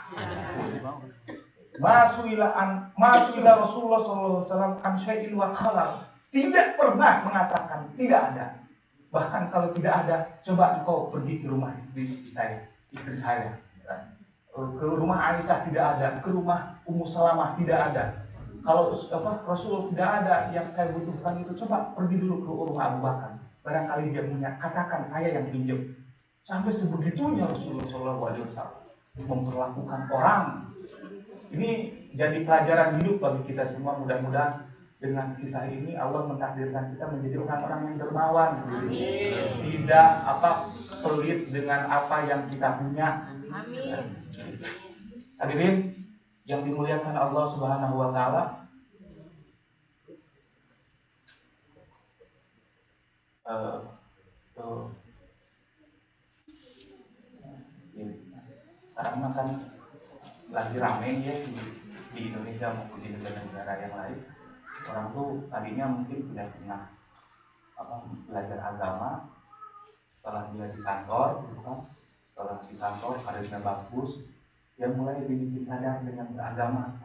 Masuila Rasulullah Sallallahu Alaihi Wasallam an syai'in wa qala, tidak pernah mengatakan tidak ada. Bahkan kalau tidak ada, coba engkau pergi ke rumah istri saya, ke rumah Aisyah tidak ada, ke rumah Ummu Salamah tidak ada. Kalau Rasulullah tidak ada, yang saya butuhkan itu, coba pergi dulu ke rumah Abu Bakar. Barangkali dia punya, katakan saya yang pinjam. Sampai sebegitunya Rasulullah SAW memperlakukan orang. Ini jadi pelajaran hidup bagi kita semua. Mudah-mudahan dengan kisah ini Allah mentakdirkan kita menjadi orang-orang yang dermawan. Tidak pelit dengan apa yang kita punya. Hadirin yang dimuliakan Allah Subhanahu wa taala. Sekarang kan lagi ramai ya di Indonesia maupun di negara-negara yang lain. Orang tuh tadinya mungkin tidak pernah belajar agama. Setelah dia di kantor, setelah di kantor karirnya bagus, dia mulai dibikin sadar dengan beragama.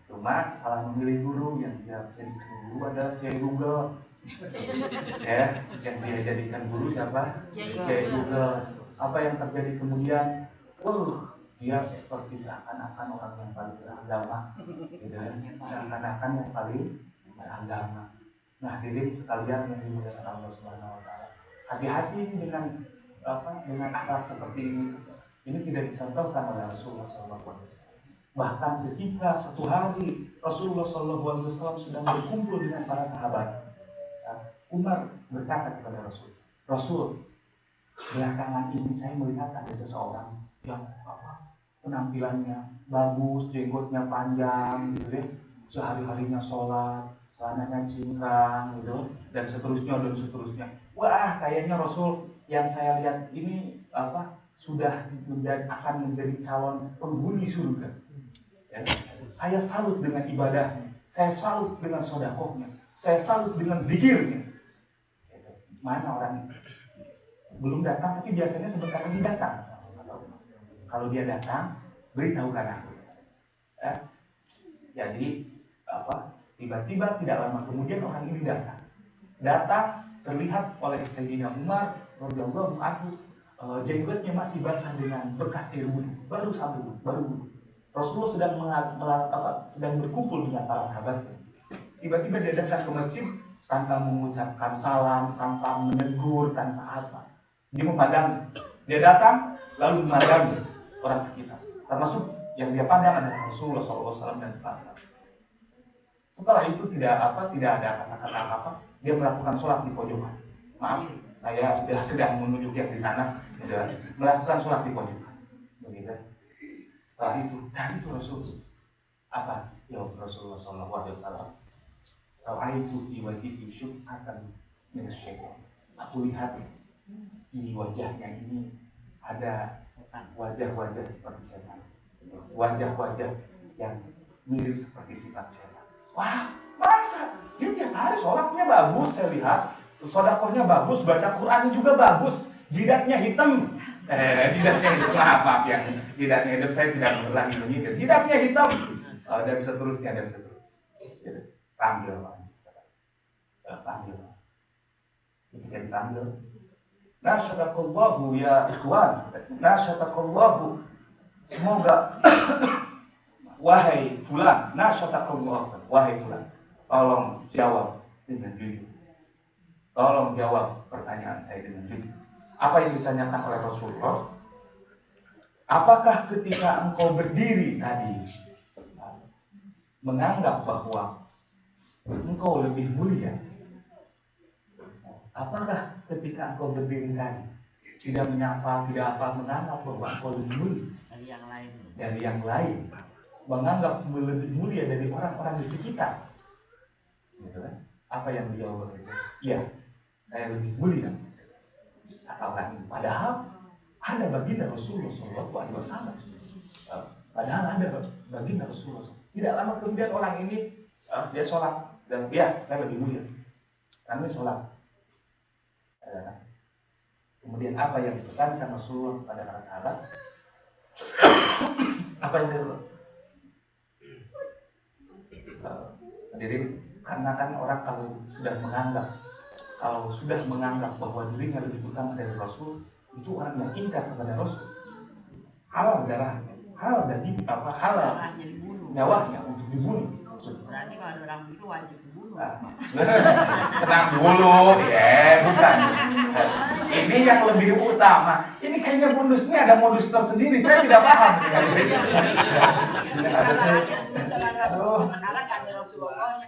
Cuma salah memilih guru. Yang dia jadikan guru adalah Kiai Google. Ya, yang dia jadikan guru siapa? Kiai Google. Apa yang terjadi kemudian? Dia seperti seakan-akan orang yang paling beragama, gitu ya. Seakan-akan yang paling beragama. Nah, hadirin sekalian yang dimuliakan Allah Subhanahu wa taala. Hati-hati dengan akhlak seperti ini. Ini tidak dicontohkan oleh Rasulullah SAW. Bahkan ketika satu hari Rasulullah SAW sedang berkumpul dengan para sahabat, Umar berkata kepada Rasul, belakangan ini saya melihat ada seseorang yang penampilannya bagus, jenggotnya panjang, gitu ya, sehari-harinya sholat, celananya cingkrang, gitu, dan seterusnya. Wah, kayaknya Rasul yang saya lihat ini sudah akan menjadi calon penghuni surga. Ya. Saya salut dengan ibadahnya, saya salut dengan sedekahnya, saya salut dengan zikirnya. Mana orang belum datang, tapi biasanya sebentar lagi datang. Kalau dia datang, beritahukan aku. Ya. Jadi tiba-tiba tidak lama kemudian orang ini datang terlihat oleh Sayyidina Umar radhiyallahu anhu, jenggotnya masih basah dengan bekas air wudhu, baru wudhu. Rasulullah sedang berkumpul dengan para sahabat. Tiba-tiba dia datang ke masjid tanpa mengucapkan salam, tanpa menegur, tanpa apa. Dia datang lalu memandangi orang sekitar, termasuk yang dia pandang adalah Rasulullah SAW dan sahabat. Setelah itu tidak ada kata-kata apa, dia melakukan sholat di pojokan. Maaf, saya sedang menunjuk yang di sana, melakukan sholat di pojokan. Begitu. Setelah itu, dan itu Rasul ya Rasulullah SAW. Ra'aitu fi wajhihi syubhatan min asy-syaitan. Aku lihat di wajahnya ini ada wajah-wajah seperti setan, wajah-wajah yang mirip seperti sifat setan. Wah, masa? Dia tiap hari sholatnya bagus, saya lihat, sedekahnya bagus, baca Quran juga bagus, jidatnya hitam. Jidatnya hitam, maaf ya, jidatnya hitam, saya tidak lagi menyindir. Jidatnya hitam, dan seterusnya. Panggil. Ketika dipanggil, nasyatakallahu ya ikhwan, nasyatakallahu, semoga wahai fulan, nasyatakallahu, wahai fulan, tolong jawab dengan jujur. Tolong jawab pertanyaan saya dengan jujur. Apa yang ditanyakan oleh Rasulullah? Apakah ketika engkau berdiri tadi menganggap bahwa engkau lebih mulia? Apakah ketika engkau berdiri tadi tidak menyapa, tidak apa, menganggap bahwa engkau lebih mulia Dari yang lain. dari yang lain, menganggap lebih mulia dari orang-orang di sekitar? Gitu kan? Apa yang dia berkata? Iya, saya lebih mulia. Katakan, padahal ada baginda Rasulullah SAW. Padahal ada baginda Rasulullah. Tidak lama kemudian orang ini dia sholat dan ya saya lebih mulia. Kami sholat. Kemudian apa yang dipesankan Rasulullah kepada para sahabat? Apa yang dia Jadi karena kan orang kalau sudah menganggap bahwa dirinya lebih utama dari Rasul, itu orang yang ingkar kepada Rasul. Halal darahnya, halal daging, halal Orangnya dibunuh. nyawanya untuk dibunuh. Berarti kalau ada orang itu wajib dibunuh. Tenang dulu, bukan. Ini yang lebih utama. Ini kayaknya modusnya ada modus tersendiri. Saya tidak paham. Sekarang kan Rasulullah.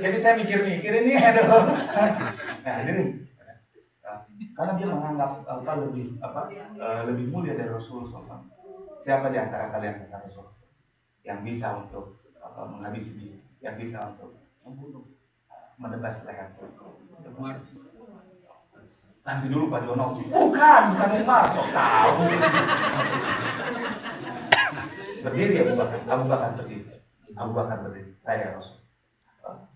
Jadi saya mikir-mikir ini, aduh. Nah, ini karena dia menganggap lebih mulia dari Rasulullah SAW. Siapa di antara kalian kata Rasul yang bisa untuk menghabisi dia, yang bisa untuk membunuh, menebas leher? Umar. Nanti dulu Pak Jono. Bukan Umar, sok tahu. Berdiri Abu Bakar berdiri. Abu Bakar berdiri. Saya Rasul.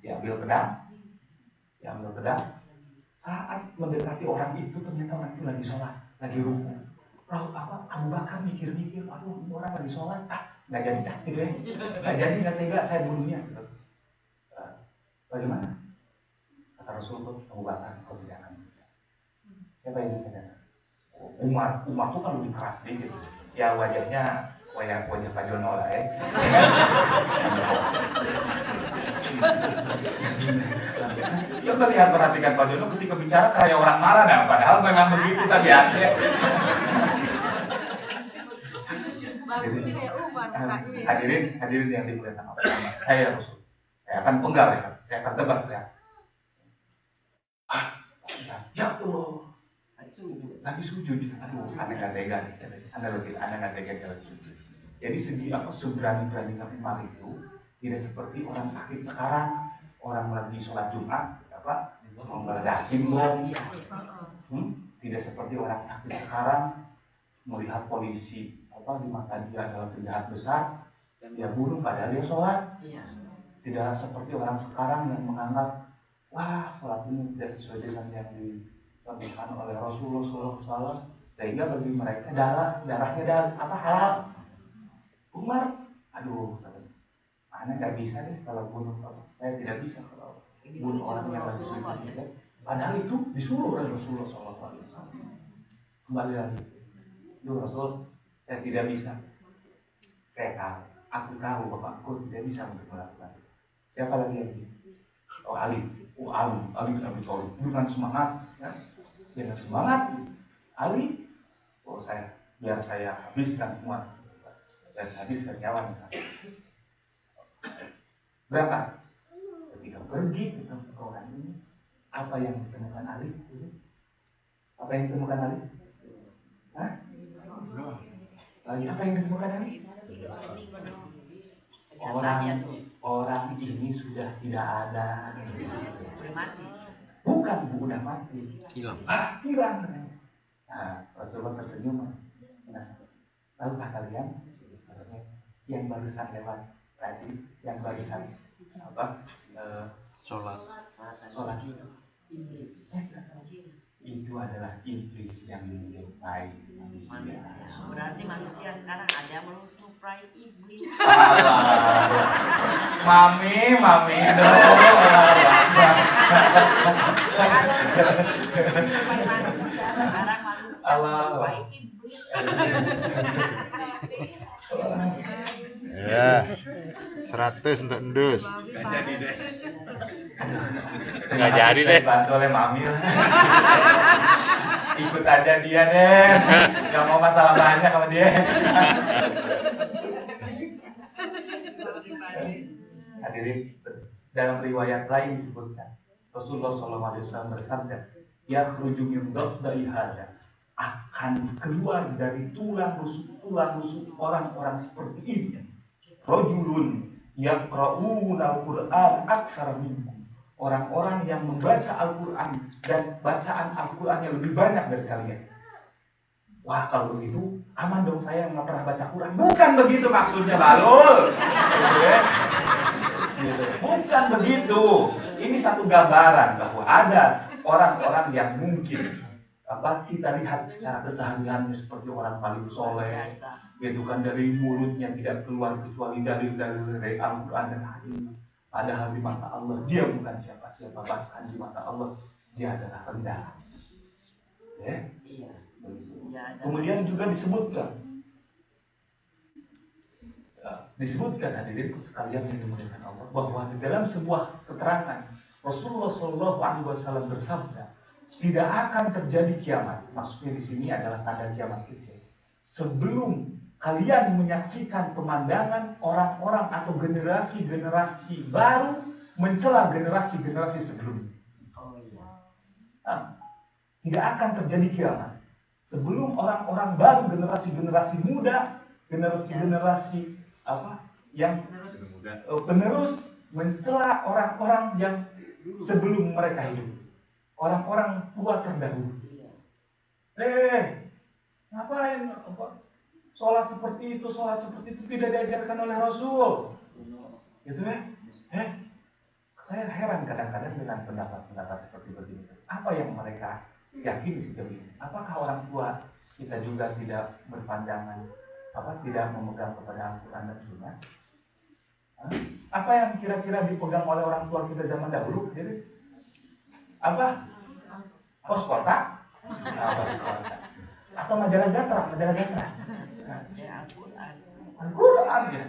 Diambil pedang. Saat mendekati orang itu, ternyata orang itu lagi sholat, lagi ruku. Lalu Abu Bakar mikir-mikir, aduh ini orang lagi sholat, nggak jadi gitu ya, nggak tega saya bunuhnya. Gitu. Bagaimana? Kata Rasulullah, Abu Bakar, kau tidak akan bisa. Siapa yang bisa datang? Umar tuh kan lebih keras sedikit. Ya wajah Pak Jono lah ya. Coba perhatikan Pak Jono ketika bicara kayak orang marah, padahal memang begitu tadi ya. Bagus nih kayak Umar mukanya. Hadirin yang dimuliakan Allah. Saya Rasul. Saya akan penggal ya. Saya akan tebas ya. Ya Allah. Lagi sujud. Aduh, Anda nggak tega nih. Anda nggak tega lagi sujud. Jadi seberani-beraninya Umar itu tidak seperti orang sakit sekarang, orang lagi sholat Jumat, menggeledahin bom. Tidak seperti orang sakit sekarang melihat polisi di mata dia adalah penjahat besar, dia bunuh padahal dia sholat. Tidak seperti orang sekarang yang menganggap wah sholat ini tidak sesuai dengan yang dilakukan oleh Rasulullah SAW, sehingga bagi mereka darahnya halal. Umar, aduh, Anda nggak bisa deh kalau bunuh, saya tidak bisa kalau bunuh orang yang lagi sujud. Padahal itu disuruh oleh Rasulullah SAW. Kembali lagi, Rasul, saya tidak bisa. Aku tahu Bapak, aku tidak bisa untuk melakukan. Siapa lagi yang bisa? Ali bin Abi Thalib dengan semangat, dengan semangat. Ali, biar saya habiskan semua. Dan habiskan nyawa misalnya. Berapa? Ketika pergi ketemu ke orang ini, apa yang ditemukan Ali? Apa yang ditemukan Ali? Apa yang ditemukan Ali? Orang ini sudah tidak ada. Bukan, udah mati. Hilang. Nah, Rasulullah tersenyum. Tahukah kalian? Yang barusan lewat tadi, yang barusan sholat itu adalah iblis yang menyerupai manusia. Berarti manusia sekarang ada yang menyerupai iblis. Mami, aduh. Manusia sekarang manusia menyerupai iblis. Ya, 100 untuk endus. Nggak jadi deh. Bantu oleh Mami. ikut aja dia deh, nggak mau masalah banyak sama dia. Hadirin, dalam riwayat lain disebutkan Rasulullah SAW bersabda, yakhruju min dhafda'i hada, akan keluar dari tulang rusuk orang-orang seperti ini, rajulun yaqra'una al-Qur'an aktsara minkum, orang-orang yang membaca Al-Quran dan bacaan Al-Quran yang lebih banyak dari kalian. Wah, kalau begitu aman dong, saya nggak pernah baca Quran. Bukan begitu maksudnya, Balul. Gitu ya. Gitu. Bukan begitu. Ini satu gambaran bahwa ada orang-orang yang mungkin kita lihat secara kesehariannya seperti orang paling soleh, gitu kan, dari mulutnya tidak keluar kecuali dalil-dalil dari Al-Quran dan hadis. Padahal di mata Allah dia bukan siapa-siapa, bahkan di mata Allah dia adalah rendah. Ya? Iya. Kemudian juga disebutkan hadirin sekalian yang dimuliakan Allah, bahwa di dalam sebuah keterangan Rasulullah SAW bersabda, tidak akan terjadi kiamat. Maksudnya di sini adalah tanda kiamat kecil. Sebelum kalian menyaksikan pemandangan orang-orang atau generasi-generasi baru mencela generasi-generasi sebelumnya. Tidak akan terjadi kiamat sebelum orang-orang baru, generasi-generasi muda, generasi-generasi yang penerus mencela orang-orang yang sebelum mereka hidup, orang-orang tua terdahulu. Ngapain? Sholat seperti itu tidak diajarkan oleh Rasul. Gitu ya? Saya heran kadang-kadang dengan pendapat-pendapat seperti begini. Apa yang mereka yakini sejauh ini? Apakah orang tua kita juga tidak berpandangan, tidak memegang kepada Al-Quran dan Sunnah? Apa yang kira-kira dipegang oleh orang tua kita zaman dahulu? Jadi pos kotak? Atau majalah gatra? Al-Quran ya.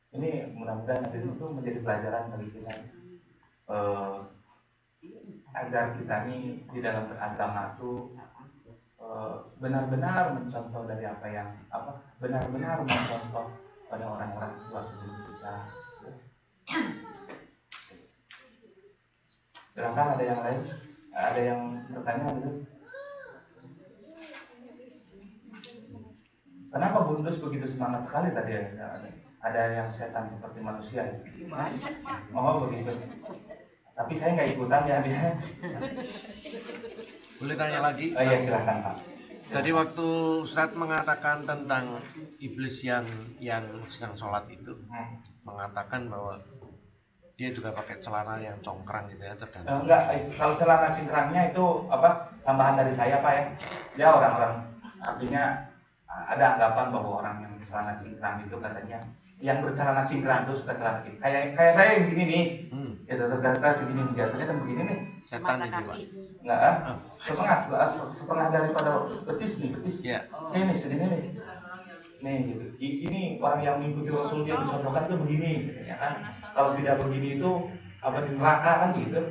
Ini mudah-mudahan nanti itu menjadi pelajaran bagi kita, agar kita ini di dalam beragama itu benar-benar mencontoh dari benar-benar mencontoh pada orang-orang tua sebelum kita. Silakan, ada yang lain? Ada yang bertanya gitu? Kenapa Bundus begitu semangat sekali tadi? Ada yang setan seperti manusia ya? Oh begitu. Tapi saya nggak ikutan ya dia. Boleh tanya lagi? Oh iya, silakan Pak. Tadi waktu Ustadz mengatakan tentang iblis yang sedang sholat itu, mengatakan bahwa dia juga pakai celana yang congkrang gitu ya, tergantung. Enggak, kalau celana cingkrangnya itu tambahan dari saya Pak ya. Dia orang-orang, artinya ada anggapan bahwa orang yang celana cingkrang itu katanya, yang bercelana cingkrang itu suka celana cingkrang. Kayak saya yang begini nih, itu terkata segini, biasanya kan begini nih. Setan itu Pak. Enggak, setengah daripada betis. Ya. Nih segini nih. Nih gitu. Ini orang yang mengikuti Rasul, dia dicontohkan itu begini, ya kan? Kalau tidak begini itu di neraka kan gitu.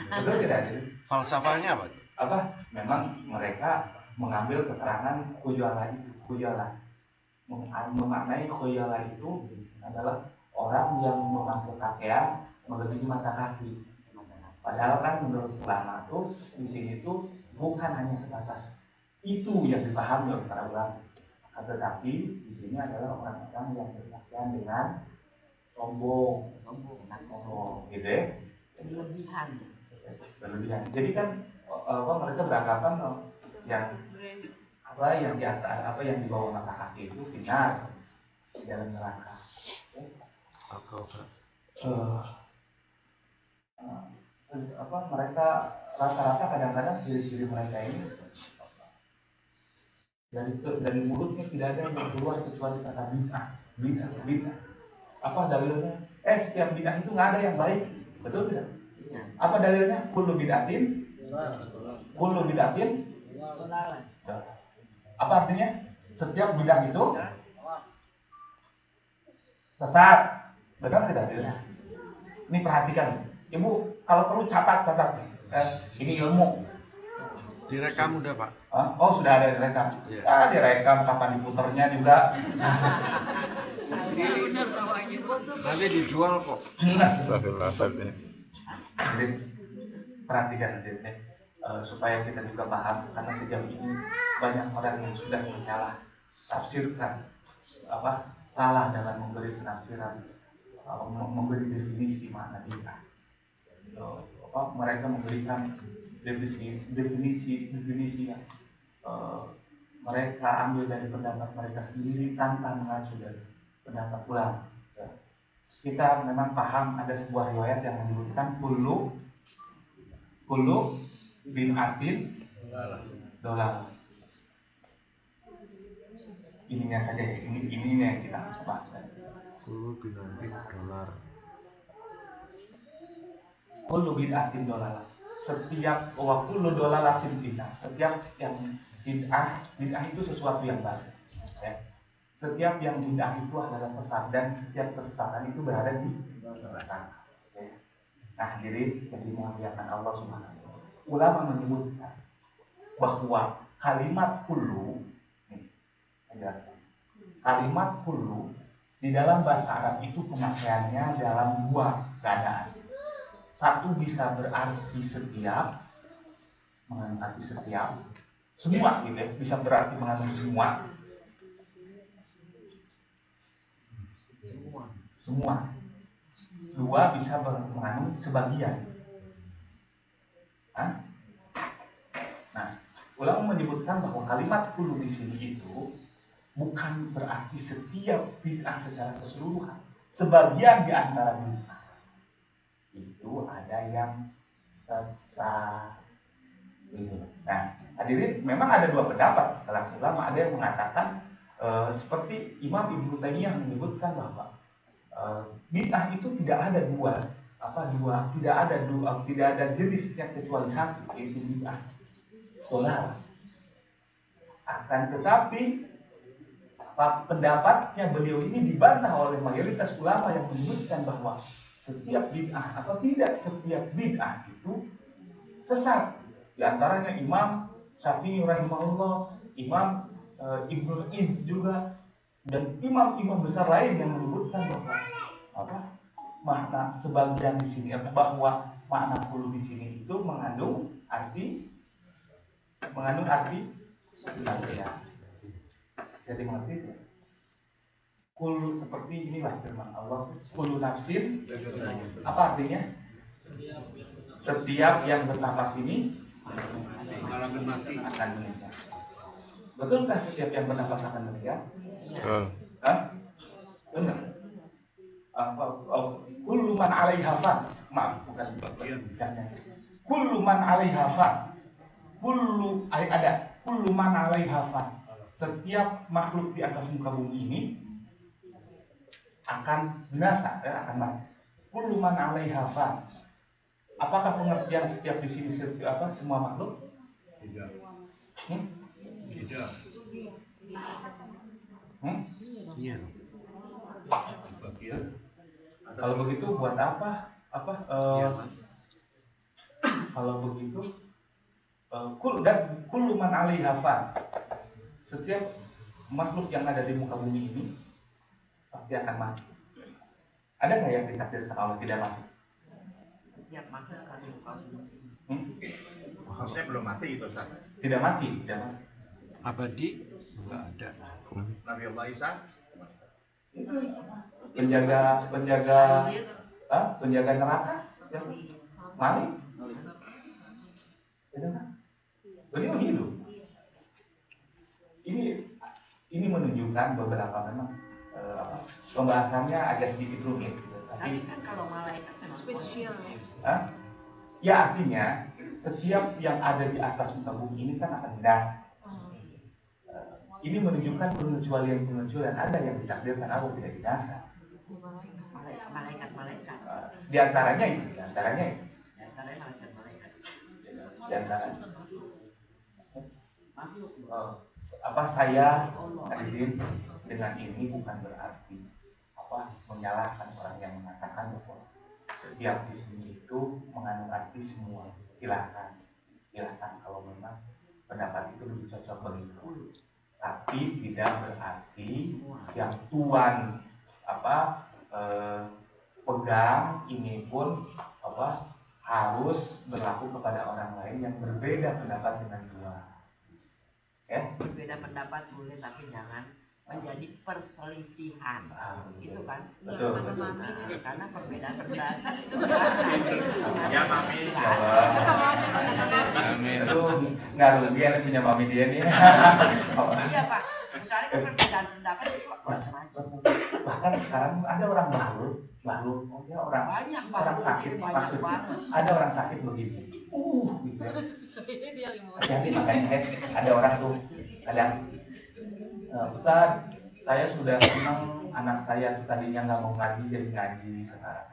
Betul tidak? Falsafahnya apa? Memang mereka mengambil keterangan khuyala. Memaknai khuyala itu adalah orang yang memakai pakaian melebihi mata kaki. Padahal kan menurut ulama tuh di sini tuh bukan hanya sebatas itu yang dipahami oleh para ulama, tetapi di sini adalah orang-orang yang berpakaian dengan sombong, gitu ya. Berlebihan. Jadi kan mereka beranggapan yang di atas, yang di bawah mata kaki itu benar di dalam neraka. Mereka rata-rata kadang-kadang ciri-ciri mereka ini dari mulutnya tidak ada yang keluar kecuali kata bid'ah. Apa dalilnya? Setiap bid'ah itu nggak ada yang baik, betul tidak? Apa dalilnya? Kullu bid'atin. Apa artinya? Setiap bid'ah itu sesat, benar tidak? Ini perhatikan, Ibu, kalau perlu catat. Ini ilmu. Direkam udah Pak. Oh sudah ada direkam. Iya. Direkam kapan diputernya juga. Benar bawahnya. Nanti dijual kok. Astagfirullahaladzim. Jadi perhatikan ya, supaya kita juga paham karena sejauh ini banyak orang yang sudah menyalah tafsirkan salah dalam memberi penafsiran, memberi definisi makna bid'ah. Mereka memberikan definisi yang mereka ambil dari pendapat mereka sendiri tanpa mengacu dari pendapat ulama. Kita memang paham ada sebuah riwayat yang menyebutkan kullu bid'atin dollar. Ininya saja ya, ininya yang kita bahas. Kullu bid'atin dolar. Kullu bid'atin dollar. Setiap kullu dolalatin bid'ah. Setiap yang bid'ah itu sesuatu yang baru. Ya. Setiap yang bid'ah itu adalah sesat dan setiap kesesatan itu berada di neraka. Ya. Nah, jadi dimuliakan Allah Subhanahu wa taala. Ulama menyebutkan bahwa kalimat kullu kalimat kullu di dalam bahasa Arab itu pemakaiannya dalam dua keadaan. Satu bisa berarti setiap, mengandung arti setiap, semua gitu ya, bisa berarti mengandung semua. Semua. Dua bisa mengandung sebagian. Nah, ulama menyebutkan bahwa kalimat kullu di sini itu bukan berarti setiap bid'ah secara keseluruhan. Sebagian di antara bid'ah itu ada yang sesat. Gitu. Nah, hadirin, memang ada dua pendapat dalam ulama. Ada yang mengatakan seperti Imam Ibnu Taimiyah menyebutkan bahwa bid'ah itu tidak ada tidak ada jenisnya kecuali satu, yaitu bid'ah dolal. Akan tetapi pendapatnya beliau ini dibantah oleh mayoritas ulama yang menyebutkan bahwa setiap bid'ah atau tidak setiap bid'ah itu sesat. Di antaranya Imam Syafi'i rahimahullah, Imam Ibnu Iz juga, dan imam-imam besar lain yang menyebutkan bahwa makna sebagian di sini, bahwa makna kullu di sini itu mengandung arti sebagian. Jadi mengerti itu? Kullu seperti inilah firman Allah. Kullu nafsin, apa artinya? Setiap yang bernapas ini akan meninggal. Betulkah setiap yang bernapas akan meninggal? Benar. Kullu man 'alaiha fan. Maaf, bukan. Kullu man 'alaiha fan. Kullu man 'alaiha fan. Setiap makhluk di atas muka bumi ini akan binasa, akan mati. Kullu man 'alaiha fan. Apakah pengertian setiap di sini semua makhluk? Tidak. Tidak. Iya. Kalau begitu buat apa? Kalau begitu kullu man 'alaiha fan. Setiap makhluk yang ada di muka bumi ini pasti akan mati. Ada nggak yang ditakdirkan Allah tidak mati? Setiap makhluk akan di muka bumi. Maksudnya belum mati itu, Ustaz. Tidak mati. Abadi enggak ada. Nabi Allah Isa penjaga neraka mati. Beliau hidup. Ini menunjukkan beberapa memang pembahasannya agak sedikit rumit. Tapi kan kalau malaikat memang Spesial. Ya artinya setiap yang ada di atas muka bumi ini kan akan binasa. Ini menunjukkan pengecualian ada yang ditakdirkan Allah tidak binasa. malaikat. Di antaranya itu. Di antaranya malaikat. Di antaranya. Saya hadirin dengan ini bukan berarti menyalahkan orang yang mengatakan bahwa setiap di sini itu mengandung arti semua. Silakan kalau memang pendapat itu lebih cocok bagiku. Tapi tidak berarti yang Tuan pegang ini pun harus berlaku kepada orang lain yang berbeda pendapat dengan Tuan. Ya? Berbeda pendapat boleh, tapi jangan menjadi perselisihan. Itu kan? Betul. Karena perbedaan berdasar itu biasa. Ya mami. Amin. Itu nggak rugi ya punya mami dia nih. Iya Pak. Misalnya kan perbedaan pendapat itu macam-macam. Bahkan sekarang ada orang baru, dia orang Banyak orang banget, sakit banyak maksudnya. banget. Ada orang sakit begini. Gitu ya. Ini dia lima. Hati-hati makanya ada orang tuh kadang Ustaz, saya sudah senang anak saya tadinya nggak mau ngaji jadi ngaji sekarang.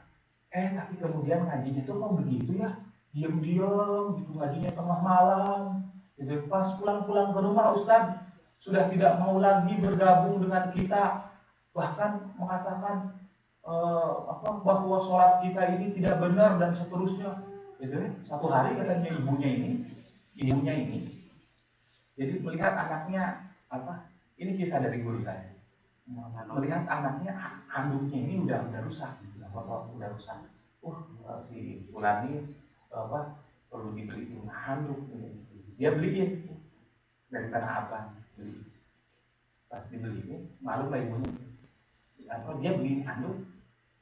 Tapi kemudian ngajinya tuh kok begitu ya, diam-diam gitu ngajinya tengah malam. Gitu. Pas pulang-pulang ke rumah Ustaz sudah tidak mau lagi bergabung dengan kita, bahkan mengatakan bahwa sholat kita ini tidak benar dan seterusnya. Gitu. Satu hari katanya ibunya ini, jadi melihat anaknya ini kisah dari guru saya. Melihat anaknya handuknya ini udah rusak, udah rusak. Si Fulani perlu dibeliin handuk ini. Dia beliin dari Tanah Abang. Pas dibeliin, malu lah ibunya. Dia beliin handuk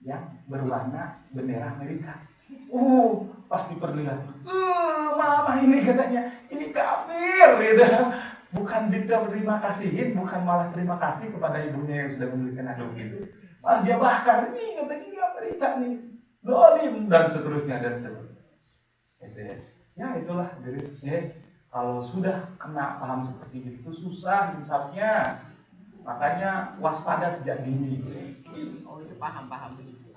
yang berwarna bendera Amerika. Pas diperlihatkan, mama ini katanya, ini kafir gitu. Bukan diterima kasihin, bukan malah terima kasih kepada ibunya yang sudah membelikan handuk itu. Malah dia bakar, ini katanya ini Amerika nih, zalim dan seterusnya. Gitu ya. Ya itulah, jadi kalau sudah kena paham seperti itu susah insafnya. Makanya waspada sejak dini. Oh itu paham begitu.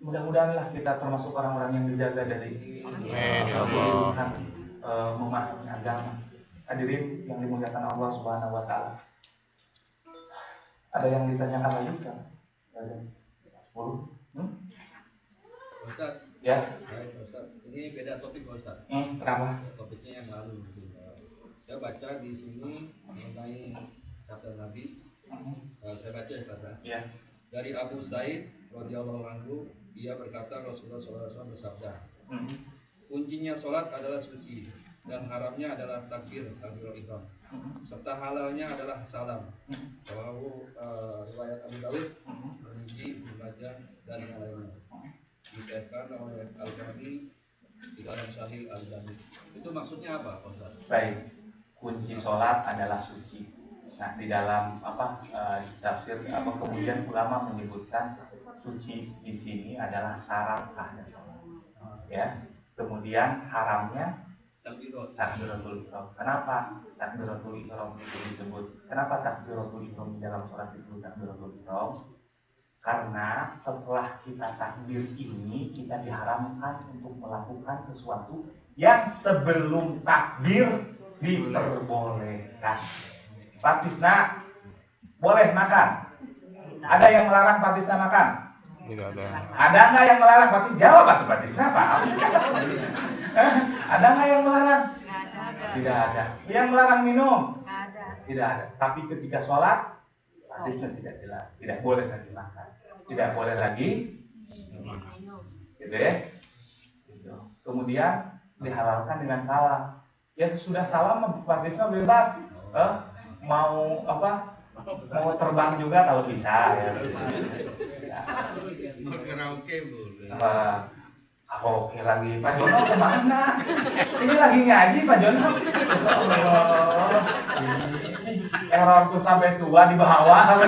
Mudah-mudahanlah kita termasuk orang-orang yang dijaga dari memahami agama. Hadirin yang dimuliakan Allah Subhanahu wa taala. Ada yang ditanyakan lagi kan? Ada 10? Ustaz. Ya. Baik, Ustaz. Ini beda topik Ustaz. Kenapa? Topiknya yang lalu. Saya baca di sini mengenai kata Nabi. Saya baca ya kata. Ya. Dari Abu Said radhiyallahu anhu, dia berkata Rasulullah SAW bersabda, kuncinya sholat adalah suci dan haramnya adalah takbiratul ihram, serta halalnya adalah salam. Rawahu riwayat Abu Dawud, Tirmidzi, Ibnu Majah dan yang lainnya. Disahkan oleh Al-Albani di dalam Sahih Al-Albani. Itu maksudnya apa, Ustaz? Baik. Kunci sholat adalah suci. Nah, di dalam tafsir kemudian ulama menyebutkan suci di sini adalah syarat sahnya sholat. Ya. Kemudian haramnya takbiratul ihram. Kenapa takbiratul ihram itu disebut? Kenapa takbiratul ihram di dalam sholat disebut takbiratul ihram? Karena setelah kita takbir ini kita diharamkan untuk melakukan sesuatu yang sebelum takbir diperbolehkan. Pak Tisna boleh makan? Ada yang melarang Pak Tisna makan? Tidak ada. Ada nggak yang melarang? Pak Tisna jawab atau Pak Tisna Pak? Ada nggak yang melarang? Nggak ada. Tidak ada. Yang melarang minum? Nggak ada. Tidak ada. Tapi ketika sholat, Pak Tisna tidak boleh lagi makan, tidak boleh lagi Minum. gitu ya. Gitu. Kemudian dihalalkan dengan salam. Ya sudah salam, Pak Tisna bebas. Mau terbang juga kalau bisa ya. Karaoke boleh. Oke lagi Pak Jono kemana? Ini lagi ngaji Pak Jono. Errorku sampai tua di bawah.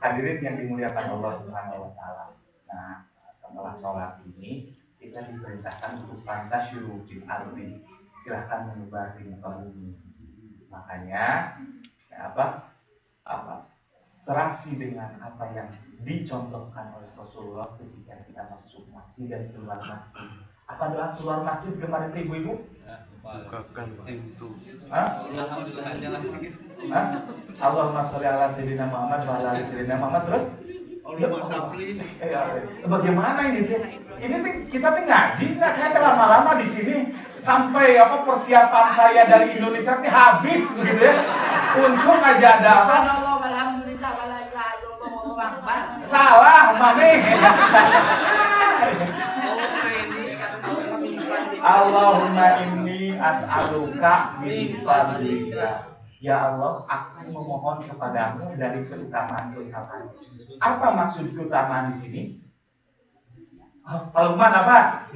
Hadirin yang dimuliakan Allah Subhanahu wa taala. Nah, setelah sholat ini kita diperintahkan untuk fantasyuru fil ardi. Silahkan menyebar di muka bumi. Makanya serasi dengan apa yang dicontohkan oleh Rasulullah ketika kita masuk masjid dan keluar masjid. Apa doa keluar masjid kemarin ibu-ibu? Bukakan pintu. Allahumma sholli ala sayyidina Muhammad wa ala ali sayyidina Muhammad. Terus Bagaimana ini tuh? Ini tuh kita tuh ngaji nggak? Saya tuh lama-lama di sini sampai apa persiapan saya dari Indonesia tuh habis begitu ya. Untung aja ada apa? Alhamdulillah, wala ilaha illallah, wallahu akbar. Salah, mami. Allahumma inni as'aluka min fadlika. Ya Allah, aku memohon kepadamu dari keutamaan-keutamaan. Apa maksud keutamaan di sini? Pak Lukman apa?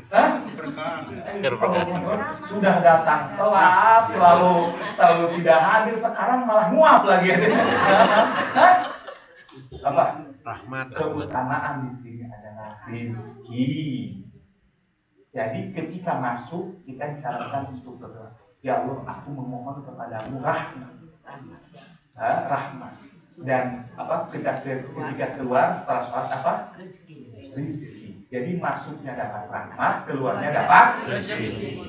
Sudah datang telat, selalu tidak hadir, sekarang malah nguap lagi. Apa? Rahmat. Keutamaan di sini adalah rezeki. Jadi ketika masuk kita disyaratkan untuk berdoa. Ya Allah, aku memohon kepadamu rahmat. Dan apa? Ketika keluar setelah sholat apa? Rezeki. Jadi masuknya dapat rahmat, keluarnya dapat rezeki.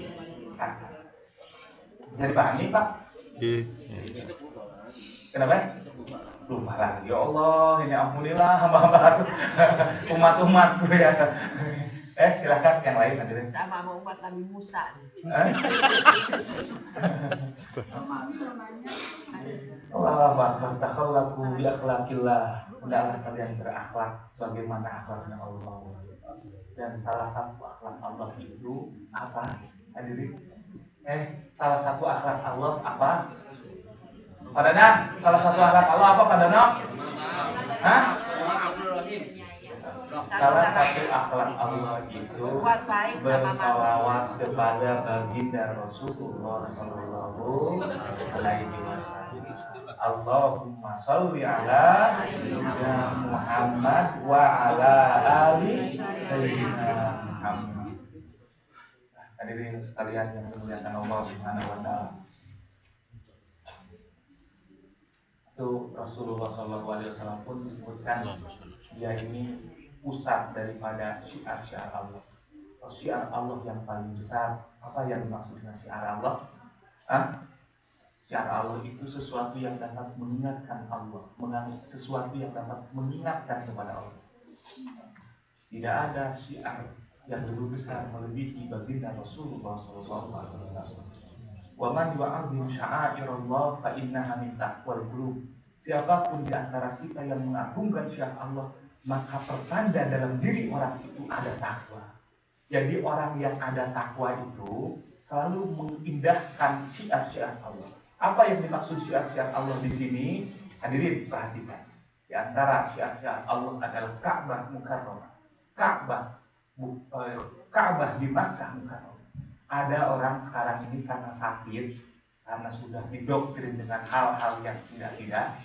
Jadi pahami Pak? Kenapa? Lupa lagi. Ya Allah, ini ampunilah hamba-hamba umat-umat ya. Silakan yang lain hadirin. Sama umat Nabi Musa. Allah Akbar, takhallaku bi akhlaqillah. Hendaklah kalian berakhlak sebagaimana akhlaknya Allah. Dan salah satu akhlak Allah itu apa? Hadirin. Salah satu akhlak Allah apa? Pada nak, salah satu akhlak Allah apa pada nak? Hah? Salah satu akhlak Allah itu bersalawat kepada baginda Rasulullah Sallallahu Alaihi Wasallam. Allahumma sholli ala Sayyidina Muhammad wa ala ali Sayyidina Muhammad. Hadirin sekalian yang dimuliakan Allah Subhanahu wa taala. Itu Rasulullah Sallallahu Alaihi Wasallam pun disebutkan dia ini pusat daripada syiar-syiar Allah. Syiar Allah yang paling besar. Apa yang dimaksud dengan syiar Allah? Syiar Allah itu sesuatu yang dapat mengingatkan Allah, sesuatu yang dapat mengingatkan kepada Allah. Tidak ada syiar yang lebih besar melebihi baginda Rasulullah SAW. Wa man yu'azzim sya'airallah fa innaha min taqwal qulub. Siapapun di antara kita yang mengagungkan syiar Allah, maka pertanda dalam diri orang itu ada takwa. Jadi orang yang ada takwa itu selalu mengindahkan syiar-syiar Allah. Apa yang dimaksud syiar-syiar Allah di sini? Hadirin perhatikan. Di antara syiar-syiar Allah adalah Ka'bah Mukarramah. Ka'bah di Makkah Mukarramah. Ada orang sekarang ini karena sakit, karena sudah didoktrin dengan hal-hal yang tidak-tidak,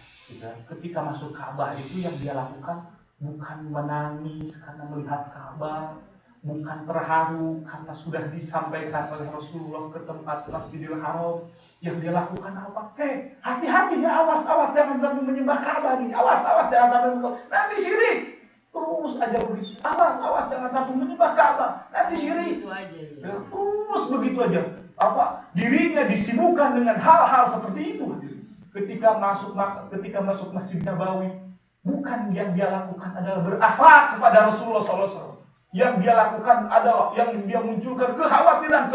ketika masuk Ka'bah itu yang dia lakukan bukan menangis karena melihat Ka'bah, bukan terharu karena sudah disampaikan oleh Rasulullah ke tempat Masjidil Haram. Yang dia lakukan apa? Hati-hati ya, awas jangan sampai menyembah Ka'bah nih. Awas jangan sampai nanti syirik. Terus aja begitu. Awas jangan sampai menyembah Ka'bah. Nanti syirik. Terus begitu aja. Dirinya disibukkan dengan hal-hal seperti itu. Ketika masuk Masjid Nabawi, bukan yang dia lakukan adalah berakhlak kepada Rasulullah SAW. Yang dia lakukan adalah yang dia munculkan kekhawatiran.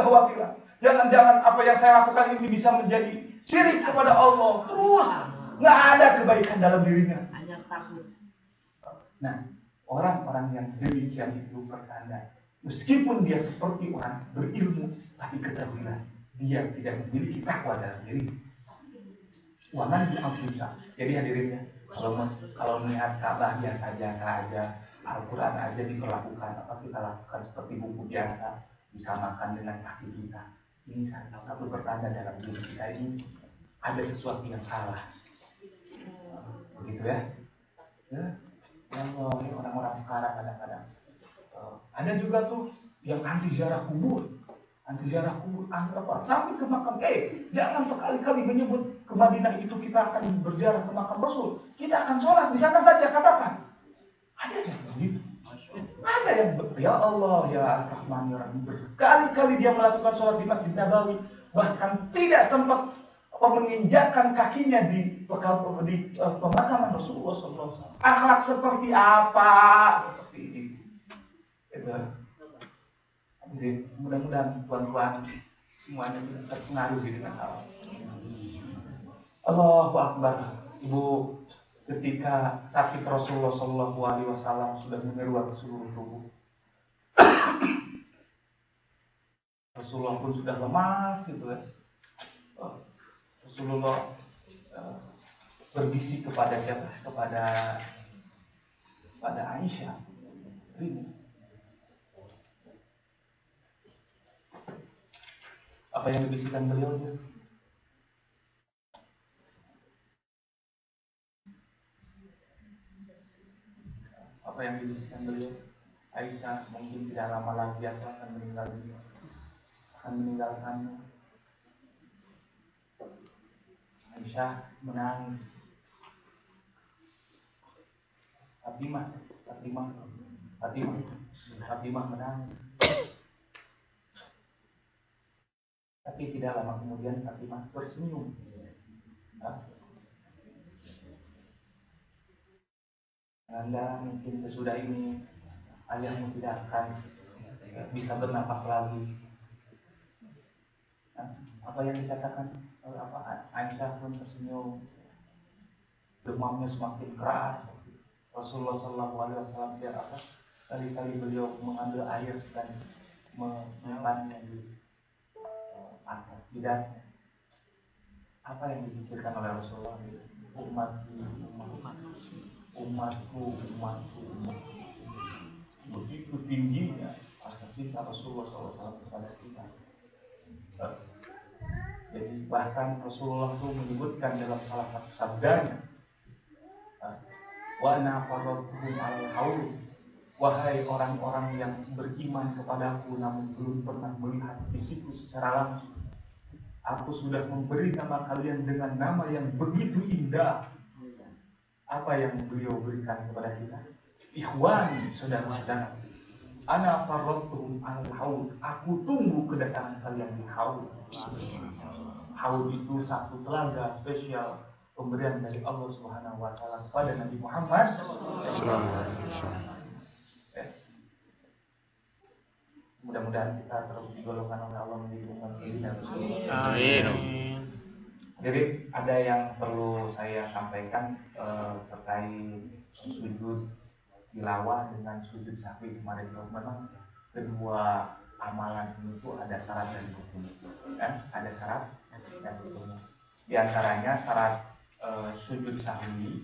Jangan-jangan apa yang saya lakukan ini bisa menjadi syirik kepada Allah. Terus nggak ada kebaikan dalam dirinya. Hanya takut. Nah, orang-orang yang demikian itu pertanda. Meskipun dia seperti orang berilmu, tapi ketahuilah dia tidak memiliki takwa dalam diri. Waman diampunsa. Jadi hadirinnya, kalau melihat Ka'bah biasa-biasa aja, Al-Quran aja diperlakukan, kita lakukan seperti buku biasa, disamakan dengan kaki kita. Ini salah satu pertanda dalam diri kita ini ada sesuatu yang salah. Begitu ya? Orang-orang sekarang kadang-kadang ada juga tuh yang anti ziarah kubur, sampai ke makam. Jangan sekali-kali menyebut ke Madinah itu kita akan berziarah ke makam Rasul. Kita akan sholat di sana saja, katakan. Ada yang begitu. Ada yang ya Allah ya Ar-Rahman ya Rahim. Berkali-kali dia melakukan sholat di Masjid Nabawi, bahkan tidak sempat menginjakkan kakinya di pemakaman Rasulullah SAW. Akhlak seperti apa? Seperti ini. Itu. Jadi mudah-mudahan tuan-tuan semuanya terpengaruh dengan hal. Allahu Akbar. Ibu, ketika sakit Rasulullah SAW sudah menyeruak ke seluruh tubuh. Rasulullah pun sudah lemas gitu ya. Rasulullah berbisik kepada siapa? Kepada Aisyah. Ini. Apa yang dibisikkan beliau dia? Apa yang dibisikkan beliau? Aisyah, mungkin tidak lama lagi aku akan meninggal dunia, akan meninggalkanmu. Aisyah menangis. Fatimah menangis. Tapi tidak lama kemudian Fatimah tersenyum. Anda mungkin sesudah ini ayahmu tidak akan bisa bernapas lagi. Apa yang dikatakan Aisyah pun tersenyum. Demamnya semakin keras. Rasulullah SAW dia kali-kali beliau mengambil air dan menyimpannya di atas lidahnya. Apa yang dipikirkan oleh Rasulullah? Umatku. Begitu tingginya rasa cinta Rasulullah SAW kepada kita. Jadi bahkan Rasulullah itu menyebutkan dalam salah satu sabdanya, wa ana faratuhum alal haul, wahai orang-orang yang beriman kepadaku namun belum pernah melihat fisikku secara langsung, aku sudah memberi nama kalian dengan nama yang begitu indah. Apa yang beliau berikan kepada kita? Ikhwani, saudara-saudara. Ana faratuhum alal haul, aku tunggu kedatangan kalian di haul. Haul itu satu telaga spesial pemberian dari Allah Subhanahu wa taala kepada Nabi Muhammad. Mudah-mudahan kita terus digolongkan oleh Allah menjadi umat ini. Amin. Jadi ada yang perlu saya sampaikan terkait sujud tilawah dengan sujud sahwi kemarin. Memang kedua amalan itu ada syarat dan rukun. Ada syarat dan rukun. Di antaranya syarat sujud sahwi,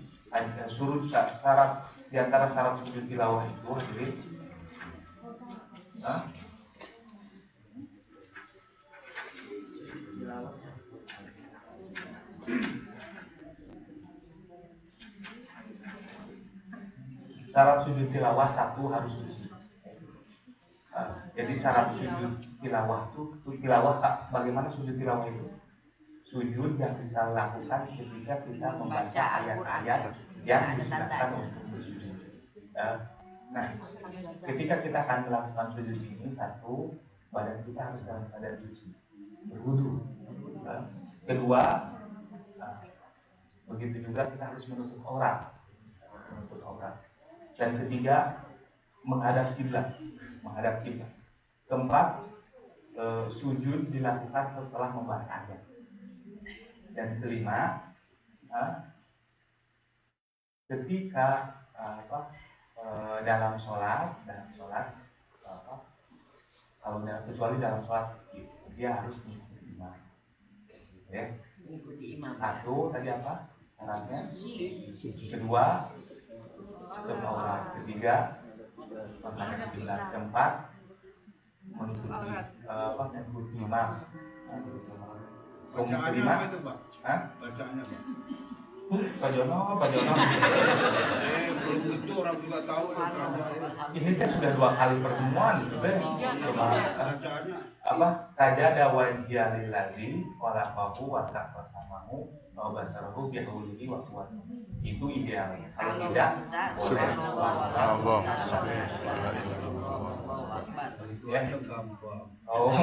syarat di antara syarat sujud tilawah itu hadirin. Syarat sujud tilawah satu harus suci. Jadi syarat sujud tilawah itu bagaimana sujud tilawah itu? Sujud yang kita lakukan ketika kita membaca ayat-ayat yang disunahkan untuk bersujud. Nah, ketika kita akan melakukan sujud ini, satu, badan kita harus dalam keadaan suci, berwudu. Kedua, begitu juga kita harus menutup aurat. Dan ketiga, menghadap kiblat. Keempat, sujud dilakukan setelah membaca ayat. Dan kelima, ketika dalam sholat, kecuali dalam sholat dia harus mengikuti imam. Ya. Satu tadi apa? Syaratnya. Kedua, tutup aurat. Ketiga, menghadap kiblat. Keempat, mengikuti imam. Bacaannya apa itu, Pak? Bacaannya, Pak? Pak Jono. Belum itu orang juga tahu. Ini kan sudah 2 kali pertemuan gitu deh. Bacaannya Sajada wa lillazi khalaqahu wa saqamahu wa basarahu bi haulihi wa quwwatihi. Itu idealnya. Kalau tidak, Allah. Ya. gampang. Oh.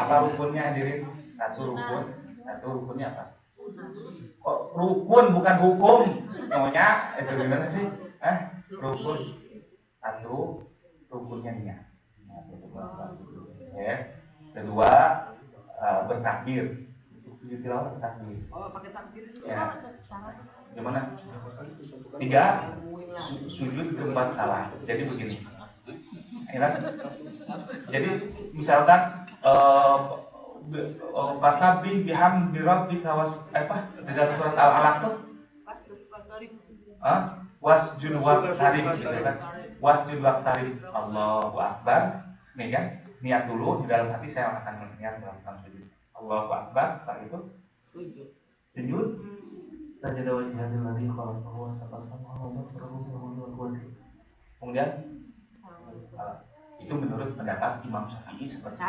Apa rukunnya hadirin? Satu rukunnya apa? Oh, rukun bukan hukum. Nyonya itu gimana sih? Rukun. Satu rukunnya niat. Ya. Kedua bertakbir. Sujud tilawah bertakbir. Oh, pakai takbir itu. Ya. Gimana? 3 sujud ke tempat salah. Jadi begini. Jadi misalkan fasabih bihamdi rabbika di dalam surat Al-Alaq tuh wasjud waqtarib gitu kan. Wasjud waqtarib Allahu Akbar. Nih kan, niat dulu di dalam hati saya akan niat melakukan sujud. Allahu Akbar, setelah itu sujud. Sajada wajhadil ladzi khalaqahu wa taqaddama wa kemudian itu menurut pendapat Imam Syafi'i seperti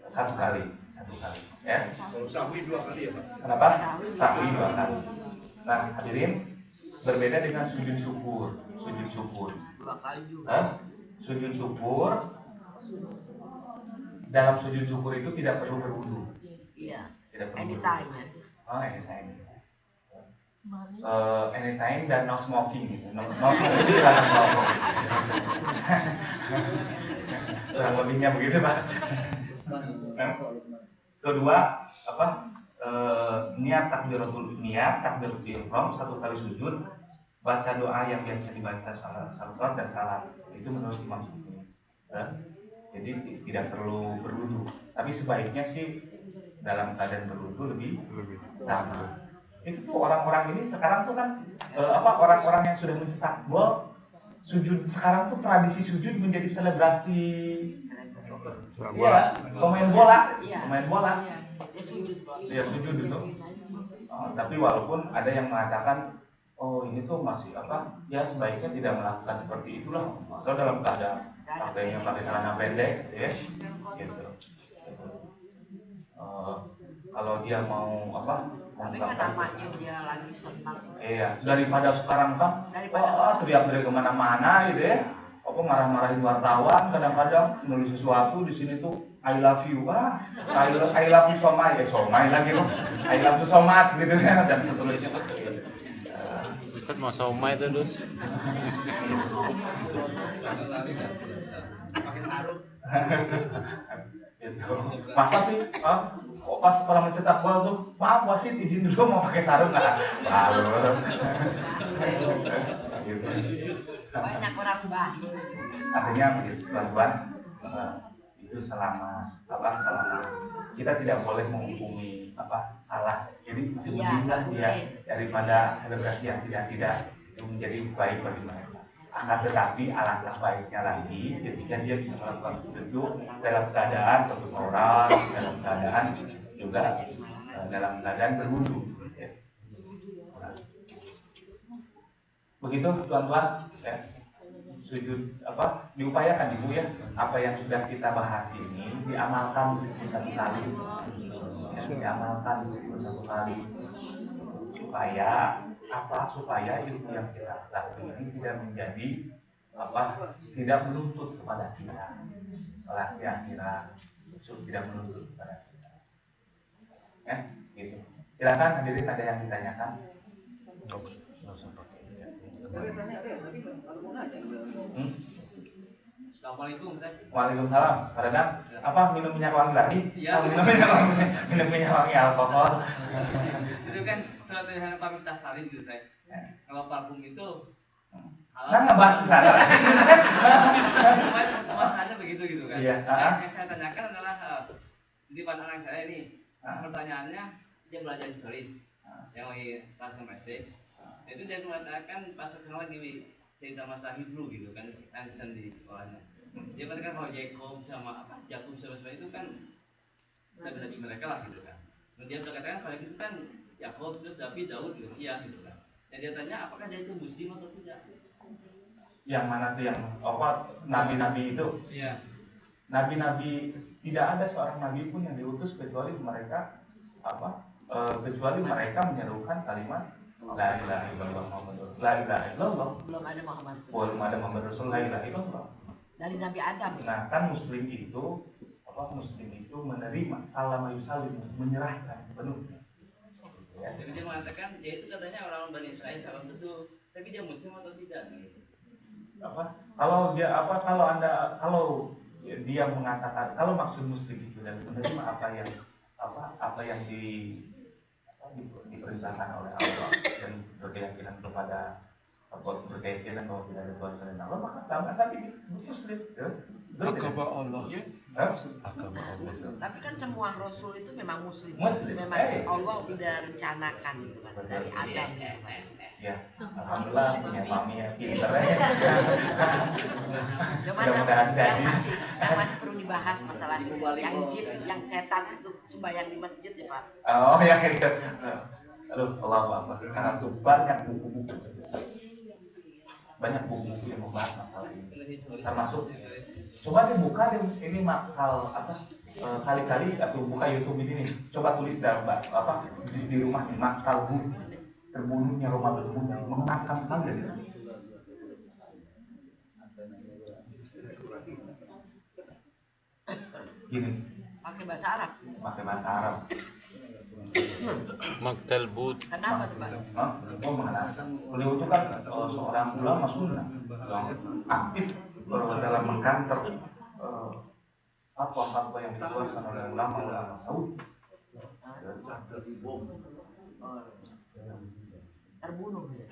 satu kali ya. Kalau sahwi 2 kali ya Pak? Kenapa? Sahwi 2 kali. Nah hadirin, berbeda dengan sujud syukur. 2 kali juga. Sujud syukur, dalam sujud syukur itu tidak perlu berwudu. Iya. Tidak perlu Anytime ya. Anytime. Anytime dan no smoking gitu. No smoking itu dilarang merokok. Kurang lebihnya begitu Pak. Kedua niat takbiratul ihram 1 kali sujud, baca doa yang biasa dibaca salat dan salam. Itu menurut Imam Syafi'i. Jadi tidak perlu berwudu. Tapi sebaiknya sih dalam keadaan berwudu lebih utama. Itu tuh orang-orang ini sekarang tuh kan orang-orang yang sudah mencetak gol, sujud sekarang tuh tradisi sujud menjadi selebrasi. Iya, pemain bola. Dia sujud itu. Tapi walaupun ada yang mengatakan, oh ini tuh masih ya sebaiknya tidak melakukan seperti itulah. Atau dalam keadaan pakainya pakai celana pendek, ya, gitu. Kalau dia mau tapi kan namanya dia lagi senang. Iya, daripada sekarang kan teriak-teriak kemana-mana gitu ya. Marah-marahin wartawan, kadang-kadang nulis sesuatu di sini tuh I love you, I love you so much, lagi loh, I love you so much gitu ya, dan seterusnya. Ustaz mau somai itu dus. Pakai sarung. Gitu. Masa sih? Kok pas sekolah mencetak gol tuh, maaf wasit izin dulu mau pakai sarung nggak? Baru. Gitu. Banyak orang baik. Artinya begitu, tuan-tuan, itu selama kita tidak boleh menghukumi salah. Jadi sembunyikan dia daripada selebrasi yang tidak itu menjadi baik bagi mereka. Akan tetapi alangkah baiknya lagi ketika dia bisa melakukan itu dalam keadaan tertutup orang, dalam keadaan juga dalam keadaan berwudu. Ya. Begitu tuan-tuan, ya. Sujud diupayakan ibu ya, apa yang sudah kita bahas ini diamalkan meskipun 1 kali, ya, diamalkan meskipun 1 kali supaya ilmu yang kita ketahui ini tidak menjadi tidak menuntut kepada kita kelak di akhirat, tidak menuntut kepada kita. Ya, gitu. Silakan hadirin, ada yang ditanyakan? Assalamualaikum. Waalaikumsalam. Kadang minum minyak wangi lagi? Iya. Minum minyak wangi alkohol. Itu kan surat tulisan pamit tahtarim gitu saya. Kalau parfum itu Nah, ngebahas di sana lagi. masalahnya begitu gitu kan. Iya. Yang saya tanyakan adalah di pas anak saya ini pertanyaannya, dia belajar historis yang lagi kelas 6 SD. Itu dia mengatakan pas kenal lagi cerita masa Hebrew gitu kan, Hansen di sekolahnya. Dia mengatakan kalau Yakub sama itu kan nabi-nabi mereka lah gitu kan. Dan dia berkatakan kalau itu kan Yakub terus David, Daud gitu, iya gitu kan. Dan dia tanya apakah dia itu muslim atau tidak? Yang mana tuh yang nabi-nabi itu? Iya. Nabi-nabi, tidak ada seorang nabi pun yang diutus kecuali mereka kecuali mereka menyerukan kalimat la ilaha illallah Muhammadur la ilaha illallah. Belum ada Muhammad. Belum ada Muhammad Rasul, la ilaha illallah. Dari Nabi Adam. Nah, kan muslim itu Muslim itu menerima salam yusalim, menyerahkan sepenuhnya. Ya. Jadi dia mengatakan, dia itu katanya orang Bani Israel salam betul, tapi dia Muslim atau tidak? Kalau dia mengatakan, kalau maksud Muslim itu dan menerima apa yang diperintahkan oleh Allah dan berkeyakinan kepada berkeyakinan bahwa tidak ada Tuhan selain Allah, maka nggak sampai disebut Muslim. Agama Allah. Agama Allah. Tapi kan semua Rasul itu memang Muslim. Muslim. Memang Allah udah rencanakan gitu kan dari Adam. Ya, alhamdulillah punya mami yang pinter ya. Mudah-mudahan yang masih perlu dibahas masalah yang jin, yang setan itu sembahyang di masjid ya Pak. Oh ya gitu. Aduh, Allah sekarang tuh banyak buku-buku yang membahas masalah ini, termasuk coba dibuka ini makal kali-kali atau buka YouTube ini, coba tulis dalam di rumah ini makal terbunuhnya Roma berbunuh, mengenaskan sekali dari itu. Gini, Pakai bahasa Arab. Maktal Bud. Kenapa tuh Pak? Oh, mengenaskan. Beliau itu kan seorang ulama sunnah yang aktif dalam mengkanter apa yang dikeluarkan oleh ulama Saudi. Terbunuh ya?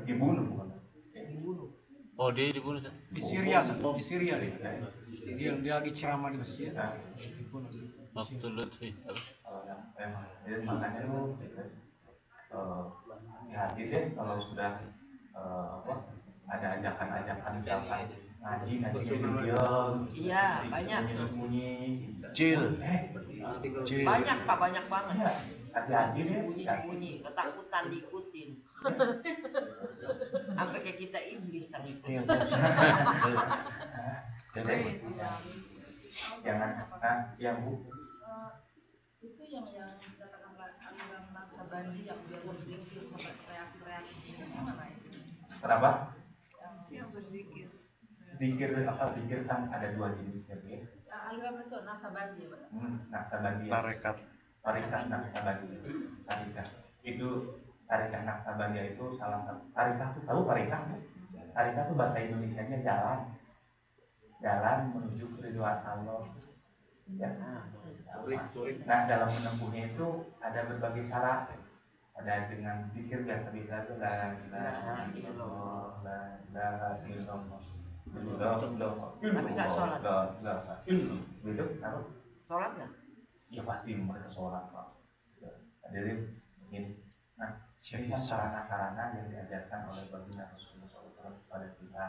Dibunuh bukan? Oh, dia dibunuh. Di Syria dia. Dia lagi ceramah di masjid. Maktul Lutfi. Makanya lu hati deh kalau sudah ada ajakan misalkan ngaji diam. Iya, banyak. Sembunyi. Cil. Banyak Pak, banyak banget. Hati-hati deh. Sembunyi, ketakutan diikutin. Sampai kayak kita iblis yang ikut. Jadi jangan yang Bu. Itu yang katakanlah aliran Naksabandi yang dia berzikir sampai teriak-teriak itu mana itu? Kenapa? Yang berzikir. Zikir kan ada dua jenisnya ya. Aliran itu Naksabandi ya, Pak. Naksabandi. Tarikat Naksabandi. Itu tarikat Naksabandi itu salah satu. Tarikat itu tahu tarikat? Tarikat itu bahasa Indonesianya jalan menuju keridhaan Allah. Ya. Nah, dalam menempuhnya itu ada berbagai cara. Ada dengan zikir biasa-biasa itu la ilaha illallah. Tapi nggak sholat. Begitu, apa? Sholat nggak? Ya pasti mereka sholat, Pak. Hadirin, ini. Nah, ini kan sarana-sarana yang diajarkan oleh baginda Rasulullah SAW kepada kita.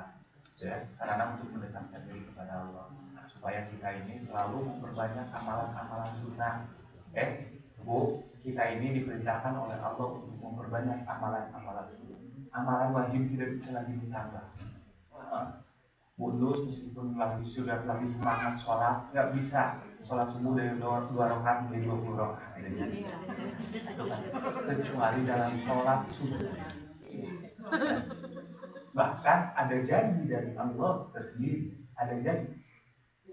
Ya, sarana untuk mendekatkan diri kepada Allah, supaya kita ini selalu memperbanyak amalan-amalan sunnah. Bu, kita ini diperintahkan oleh Allah untuk memperbanyak amalan-amalan sunnah. Amalan wajib tidak bisa lagi ditambah. Kudus meskipun sudah lagi semangat sholat, nggak bisa sholat subuh dari 2 rakaat menjadi 20 rakaat. Kecuali dalam sholat subuh. Bahkan ada janji dari Allah tersendiri, ada janji.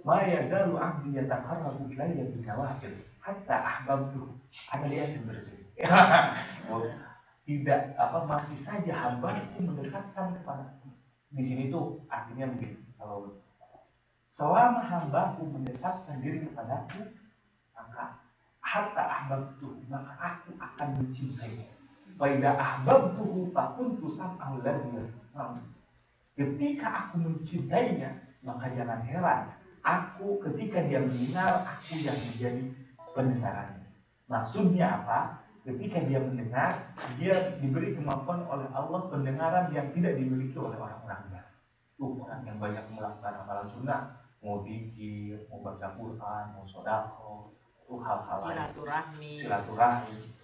Ma yazalu 'abdi yataqarrabu ilayya bil nawafil hatta ahbabtu. Ada lihat yang bersih. Tidak masih saja hamba-Ku mendekatkan kepada. Di sini tuh artinya begini. Kalau selama hamba-Ku mendekatkan diri kepadaku, maka hatta ahbabtu, maka aku akan mencintai. Faida ahbabtuhu fakuntu sam'ahu alladhi yasma'u. Ketika aku mencintainya, maka jangan heran, aku ketika dia mendengar, aku yang menjadi pendengarannya. Maksudnya apa? Ketika dia mendengar, dia diberi kemampuan oleh Allah pendengaran yang tidak dimiliki oleh orang-orang lain. Orang yang banyak melakukan amalan sunnah, mau zikir, mau baca Quran, mau sedekah, itu hal-hal lain. Silaturahmi.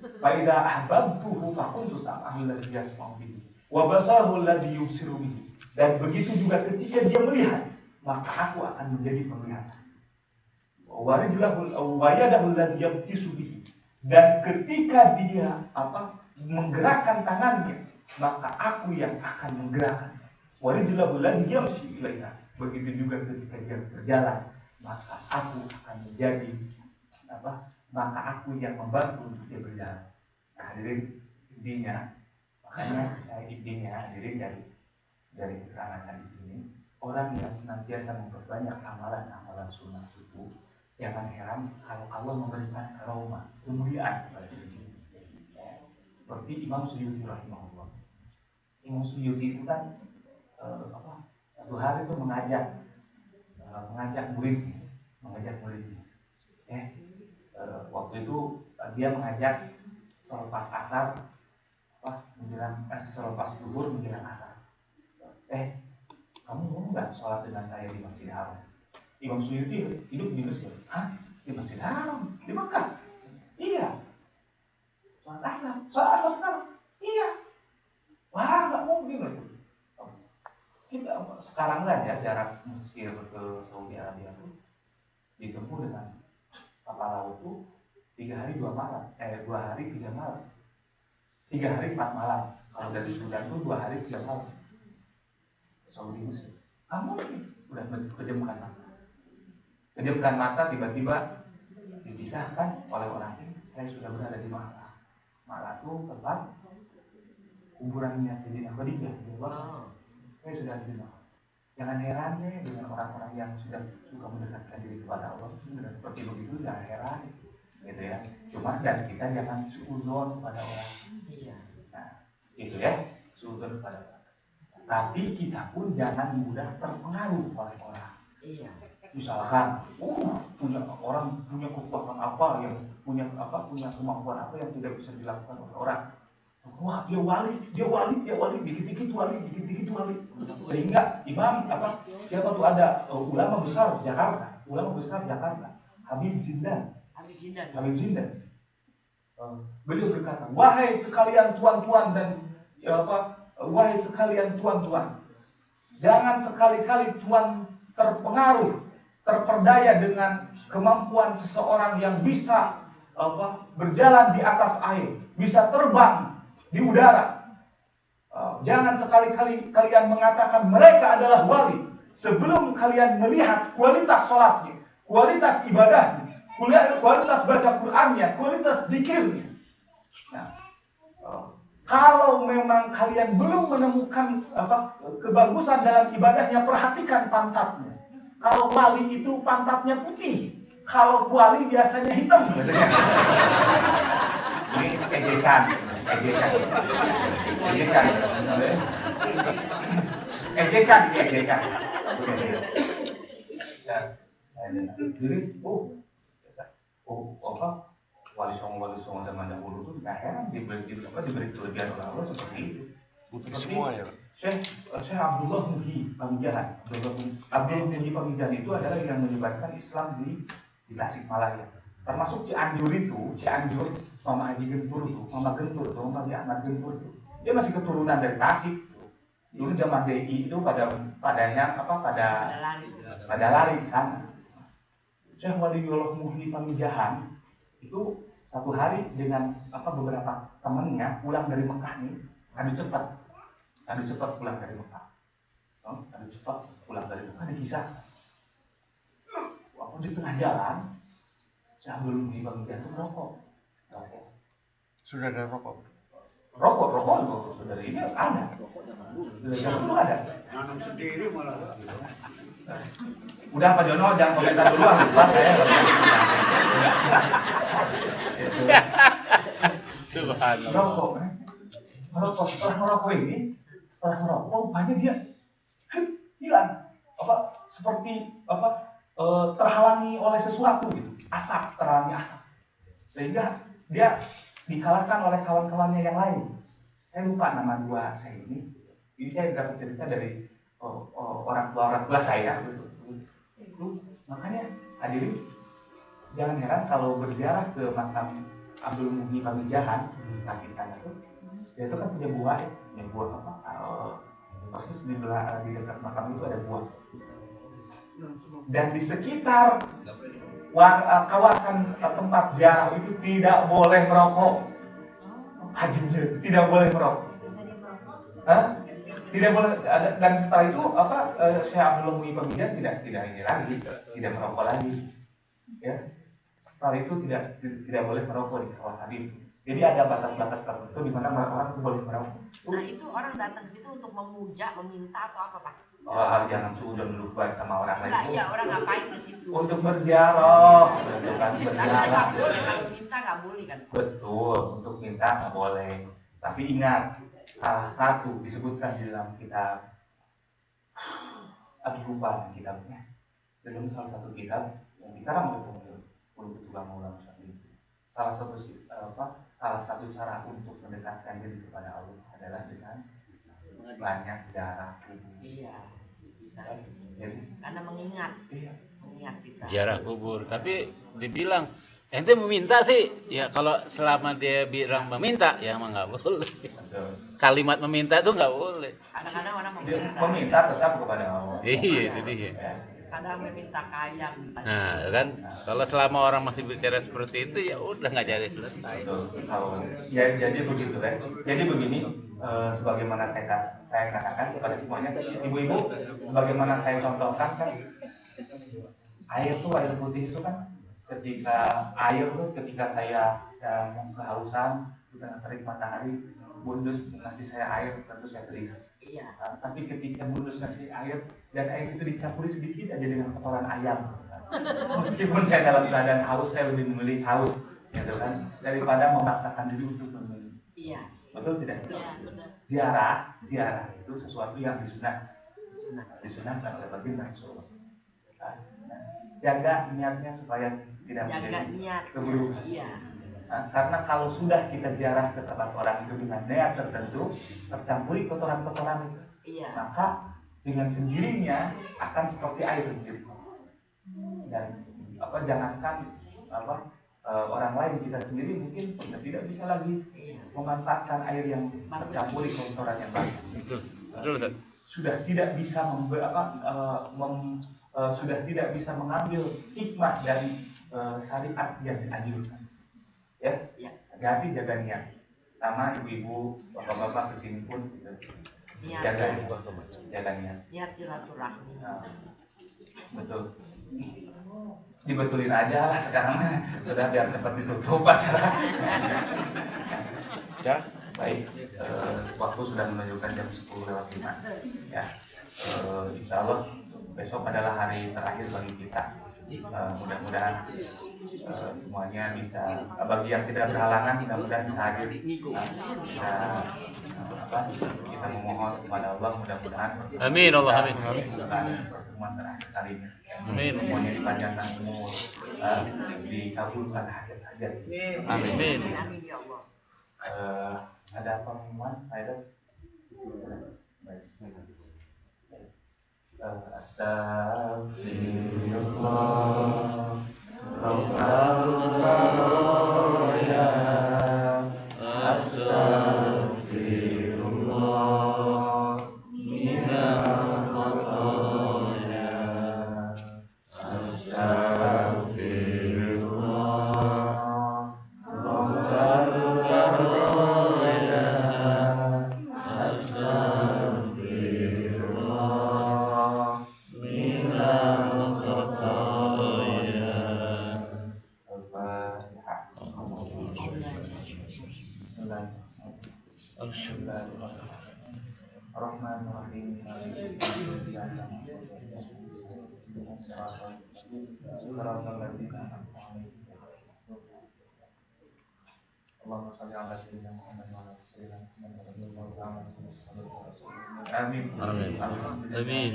Faida ahbabtuhu fakuntu sam'ahu alladhi yasma'u bihi wa basarahu alladhi yubsiru bihi. Dan begitu juga ketika dia melihat, maka aku akan menjadi penglihatan. Wa rijlahu yadahu alladhi yabtisu bihi. Dan ketika dia menggerakkan tangannya, maka aku yang akan menggerakkan. Wa rijlahu alladhi yamshi ilaiha. Begitu juga ketika dia berjalan, maka aku akan menjadi maka aku yang membantu untuk dia berjalan. Nah, hadirin, intinya, makanya intinya hadirin dari keterangan hadis ini, orang yang senantiasa memperbanyak amalan-amalan sunnah itu, jangan heran kalau Allah memberikan karomah, kemuliaan kepada diri. Seperti Imam Suyuti rahimahullah. Imam Suyuti itu kan satu hari itu mengajak muridnya. Waktu itu dia mengajak selepas asar, selepas zuhur menjelang asar. Kamu mau nggak sholat dengan saya di Masjid Haram? Imam Suyuti hidup di Mesir. Hah? Di Masjid Haram? Di Mekah? Iya. Sholat asar sekarang? Iya. Wah, nggak mungkin loh. Kita sekarang kan ya jarak Mesir ke Saudi Arabia itu ditempuh dengan kapal laut itu 3 hari 2 malam, 2 hari 3 malam, 3 hari 4 malam. Kalau dari Sudan itu 2 hari 3 malam. Saudi Mesir. Kamu udah kejamkan mata, tiba-tiba dipisahkan oleh orang ini. Saya sudah berada di Makkah. Makkah itu tempat kuburannya Sayyidina Khadijah. Saya sudah di Makkah. Jangan heran deh dengan orang-orang yang sudah suka mendekatkan diri kepada Allah. Sudah seperti begitu, jangan heran, gitu ya. Cuma dan kita jangan suudzon kepada orang. Nah, itu ya, suudzon kepada orang. Tapi kita pun jangan mudah terpengaruh oleh orang. Misalkan, punya orang punya kekuatan apa yang punya kemampuan apa yang tidak bisa dilakukan oleh orang. Wah, dia wali, dikit-dikit wali. Sehingga siapa tuh ada ulama besar Jakarta, Habib Zindan. Beliau berkata, wahai sekalian tuan-tuan dan wahai sekalian tuan-tuan, jangan sekali-kali tuan terperdaya dengan kemampuan seseorang yang bisa berjalan di atas air, bisa terbang di udara. Jangan sekali-kali kalian mengatakan mereka adalah wali sebelum kalian melihat kualitas sholatnya, kualitas ibadahnya, kualitas baca Qur'annya, kualitas zikirnya. Nah, kalau memang kalian belum menemukan kebagusan dalam ibadahnya, perhatikan pantatnya. Kalau wali itu pantatnya putih, kalau wali biasanya hitam. Ini ejekan. Wali songo zaman dahulu tuh nggak heran diberi kelebihan oleh Allah seperti itu. Semua ya. Syekh Abdullah Muhyi Pamijahan. Abdullah Muhyi Pamijahan itu adalah yang menyebarkan Islam di Tasikmalaya. Termasuk Cianjur, Mama Haji Gentur tuh, Mama Haji Ahmad Gentur tuh. Dia masih keturunan dari Tasik. Dulu zaman DI itu pada lari di sana. Syekh Waliullah Muhyi Pamijahan itu satu hari dengan beberapa temannya pulang dari Mekah nih, adu cepat pulang dari Mekah. Dikisah. Waktu di tengah jalan, saya belum di Pamijahan itu merokok. Sudah ada rokok? Rokok sudah ini ada. Dulu ada. Nanam sendiri malah. Udah Pak Jono, jangan komentar dulu Pak, saya. Subhanallah. Merokok. Setelah merokok rupanya dia hilang. Seperti terhalangi oleh sesuatu gitu. Terhalangi asap. Sehingga dia dikalahkan oleh kawan-kawannya yang lain. Saya lupa nama dua saya ini. Ini saya dapat cerita dari orang tua saya. Makanya hadirin, jangan heran kalau berziarah ke makam Abdul Muhyi Pamijahan di Tasik sana tuh, dia itu kan punya buah persis di dekat makam itu ada buah. Dan di sekitar kawasan tempat ziarah itu tidak boleh merokok. Hajinya tidak boleh merokok. Tidak boleh dan setelah itu Syekh Abdullah Muhyi Pamijan tidak ini lagi, tidak merokok lagi. Ya. Setelah itu tidak boleh merokok di kawasan itu. Jadi ada batas-batas tertentu di mana orang itu boleh merokok. Nah itu orang datang ke situ untuk memuja, meminta atau apa Pak? Oh, jangan suudzon lupa sama orang lain. Nah, iya orang ngapain di situ? Untuk berziarah, untuk kan Tapi berziarah. nggak boleh kalau minta nggak boleh kan? Betul, untuk minta nggak boleh. Tapi ingat, salah satu disebutkan di dalam kitab, aku lupa kitabnya. Dalam salah satu kitab yang dikarang oleh ulama ulama itu. Salah satu cara untuk mendekatkan diri kepada Allah adalah dengan banyak ziarah kubur. Iya, bisa. Jadi, Karena mengingat iya. kita. Ziarah kubur. Tapi dibilang ente meminta sih, ya kalau selama dia bilang meminta, ya emang nggak boleh. Betul. Kalimat meminta itu nggak boleh. Kadang-kadang orang Dia meminta. meminta tetap kepada Allah. Iya, itu dia. Ya. Kadang meminta kaya, minta. Nah, kan kalau selama orang masih bicara seperti itu ya udah nggak jadi selesai. Betul. Kalau ya, jadi begitu kan. Jadi begini, sebagaimana saya katakan kepada semuanya, ibu-ibu, sebagaimana saya contohkan kan, air putih itu kan, ketika saya kehausan, di tengah terik matahari, bundus ngasih saya air, tentu saya terima. Iya. Tapi ketika bundus ngasih air dan air itu dicampuri sedikit aja dengan kotoran ayam, meskipun saya dalam keadaan haus, saya lebih memilih haus, gitu kan, daripada memaksakan diri untuk meminum. Iya. Betul tidak? Iya, benar. Ziarah itu sesuatu yang disunahkan oleh baginda Rasulullah. Nah, jaga niatnya supaya tidak Jaga menjadi niat. keburukan. Iya. Nah, karena kalau sudah kita ziarah ke tempat orang itu dengan niat tertentu, tercampuri kotoran-kotoran itu, Iya. maka dengan sendirinya akan seperti air gitu. Dan jangankan orang lain, kita sendiri mungkin tidak bisa lagi Iya. memanfaatkan air yang tercampuri kotoran yang banyak. Betul, betul kan? Sudah tidak bisa sudah tidak bisa mengambil hikmah dari syariat yang dianjurkan. Ya, Ya. hati-hati jaga niat. Sama ibu-ibu, bapak-bapak kesini pun Niat. jaga niat. Niat silaturahmi. Nah, betul. Dibetulin aja lah sekarang, sudah biar cepat ditutup acara. Ya, baik. Waktu sudah menunjukkan jam 10:05. Ya, insya Allah besok adalah hari terakhir bagi kita. Mudah-mudahan semuanya bisa, bagi yang tidak berhalangan, mudah-mudahan bisa hadir. Kita memohon kepada Allah, mudah-mudahan. Amin, Allah amin. Pertemuan terakhir kali ini. Amin. Semuanya dipanjangkan umur, dikabulkan hajat-hajat. Amin. Amin ya Allah. Ada pengumuman, ada? Baik, bismillah. Astagfirullah, Rabbana ya, astagfirullah, minal khataya, astagfirullah, Rabbana ya, astagfirullah, minal khataya. Bismillahirrahmanirrahim. Allahumma shalli ala sayyidina Muhammad wa ala sayyidina Muhammad radhiyallahu ta'ala anhu. Amin. Amin. Amin.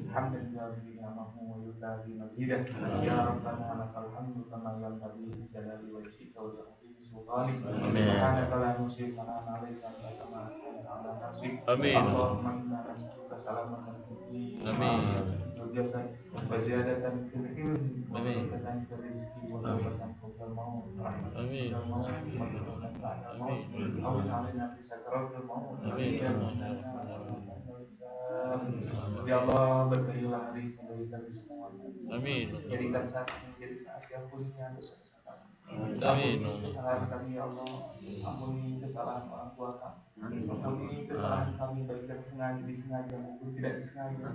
Hamdan lillahi ni'amahu wa yudahi mazidah. Ya Rabbana lakal hamdu kama yanbaghi li jalali wajhika wa li 'azimi sultanik. Amin. Subhanaka la nuhsi thana'an 'alaika anta kama athnayta 'ala nafsik. Amin. Allahumma inna nas'aluka salamatan fid din. Amin. Wal jasad wa ziyadatan fil ilmi wa Amin. barakatan fil rizqi wa tawbatan fil maut. Amin. Ya Allah, berkailah hari kembali kami semua. Amin. Jadikan saat ini menjadi saat yang punya dosa-dosa kami. Amin. Kesalahan kami ya Allah, ampuni kesalahan orang tua kami, ampuni kesalahan kami baik yang sengaja disengaja maupun tidak disengaja.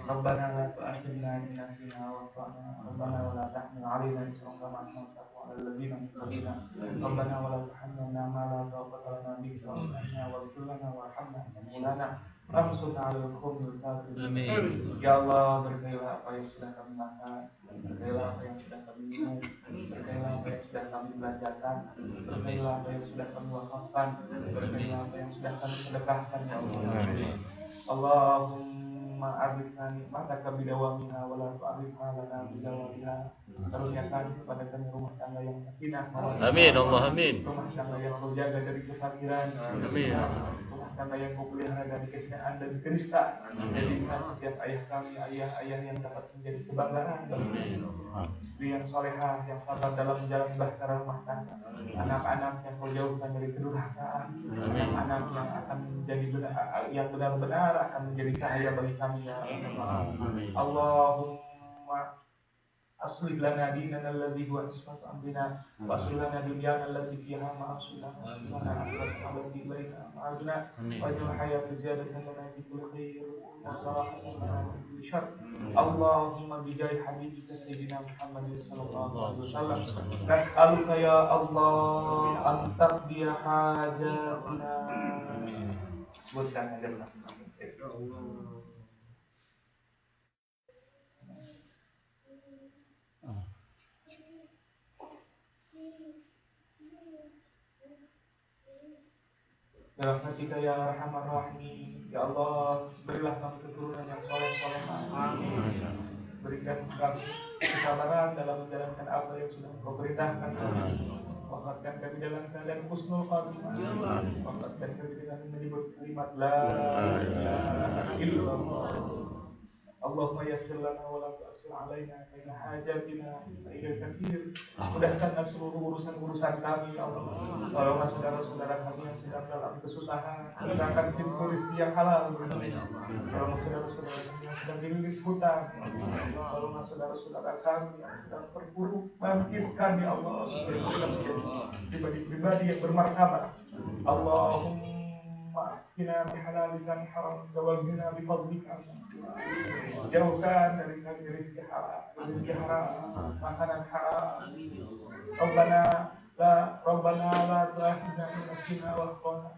Rabbana la tu'akhidna in nasina wa akhtana, Rabbana wa la tahmil 'alaina isran kama hamaltahu 'alal ladzina min qablina, Rabbana wa la tuhammilna ma la taqata lana bihi wa'fu 'anna waghfir lana warhamna anta maulana Ansurna 'alal qawmil kafirin. Amin. Ya Allah, berkailah apa yang sudah kami makan, berkailah apa yang sudah kami minum, berkailah apa yang sudah kami belanjakan, berkailah apa yang sudah kami wakafkan, berkailah apa yang sudah kami sedekahkan ya Allah. Allahumma arifna nikmataka bidawamiha wa la tu'arifha lana bizawaliha. Karuniakan kepada kami rumah tangga yang sakinah. Amin, Allah amin. Rumah tangga yang kau jaga dari kefakiran. Amin. Rumah tangga yang kau pelihara dari kehinaan dan kenistaan. Jadikan setiap ayah kami ayah-ayah yang dapat menjadi kebanggaan bagi kami. Istri yang solehah, yang sabar dalam menjalani bahtera rumah tangga. Anak-anak yang kau jauhkan dari kedurhakaan. Anak-anak yang akan menjadi yang benar-benar akan menjadi cahaya bagi kami ya Allah. Allahumma aslih lana dinana alladhi huwa ismatu amrina wa aslih lana dunyana allati fiha ma'ashuna wa aslih lana akhirata allati ilayha ma'aduna wa ajal hayata ziyadatan lana fi kulli khair wa rahmatan lana fi kulli syarr. Allahumma bijai habibika sayyidina Muhammadin sallallahu alaihi wasallam nas'aluka ya Allah an taqdiya hajatina. Sebutkan aja dalam hatiku ya Arhamar Rahimin. Ya Allah, berilah kami keturunan yang soleh-soleh. Amin. Berikan kami kesabaran dalam menjalankan apa yang sudah Engkau perintahkan kami. Wafatkan kami dalam keadaan husnul khatimah. Wafatkan kami dengan menyebut kalimat la ilaha illallah. Allahumma yassir lana wa la tu'assir alaina fa inna hajatina ila katsir. Mudahkanlah seluruh urusan-urusan kami ya Allah. Tolonglah saudara-saudara kami yang sedang dalam kesusahan, mudahkan pintu rezeki yang halal. Tolonglah saudara-saudara kami yang sedang dililit hutang. Tolonglah saudara-saudara kami yang sedang terpuruk, bangkitkan ya Allah supaya kita menjadi pribadi-pribadi yang bermartabat. Allahumma qina bihalalika min haramika wa qina bifadlika. Jauhkan dari kami rezeki haram, makanan haram. Rabbana la tu'akhidna in nasina wa akhtana.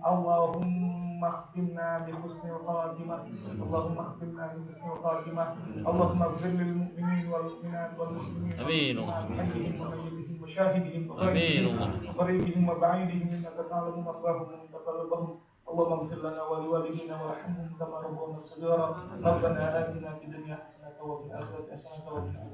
Allahumma khtimna bi husnil khatimah. Allahumma khtimna bi husnil khatimah. Allahumma ighfir lil mu'minin wal mu'minat wal muslimin. Amin. Hayyihim wa mayyitihim wa syahidihim wa Amin. qaribihim wa ba'idihim innaka ta'lamu masrahum wa taqallubahum. اللهم اغفر لنا ولوالدينا وارحمهم كما ربونا صغيرا. ربنا آتنا في الدنيا حسنة وفي الآخرة حسنة وقنا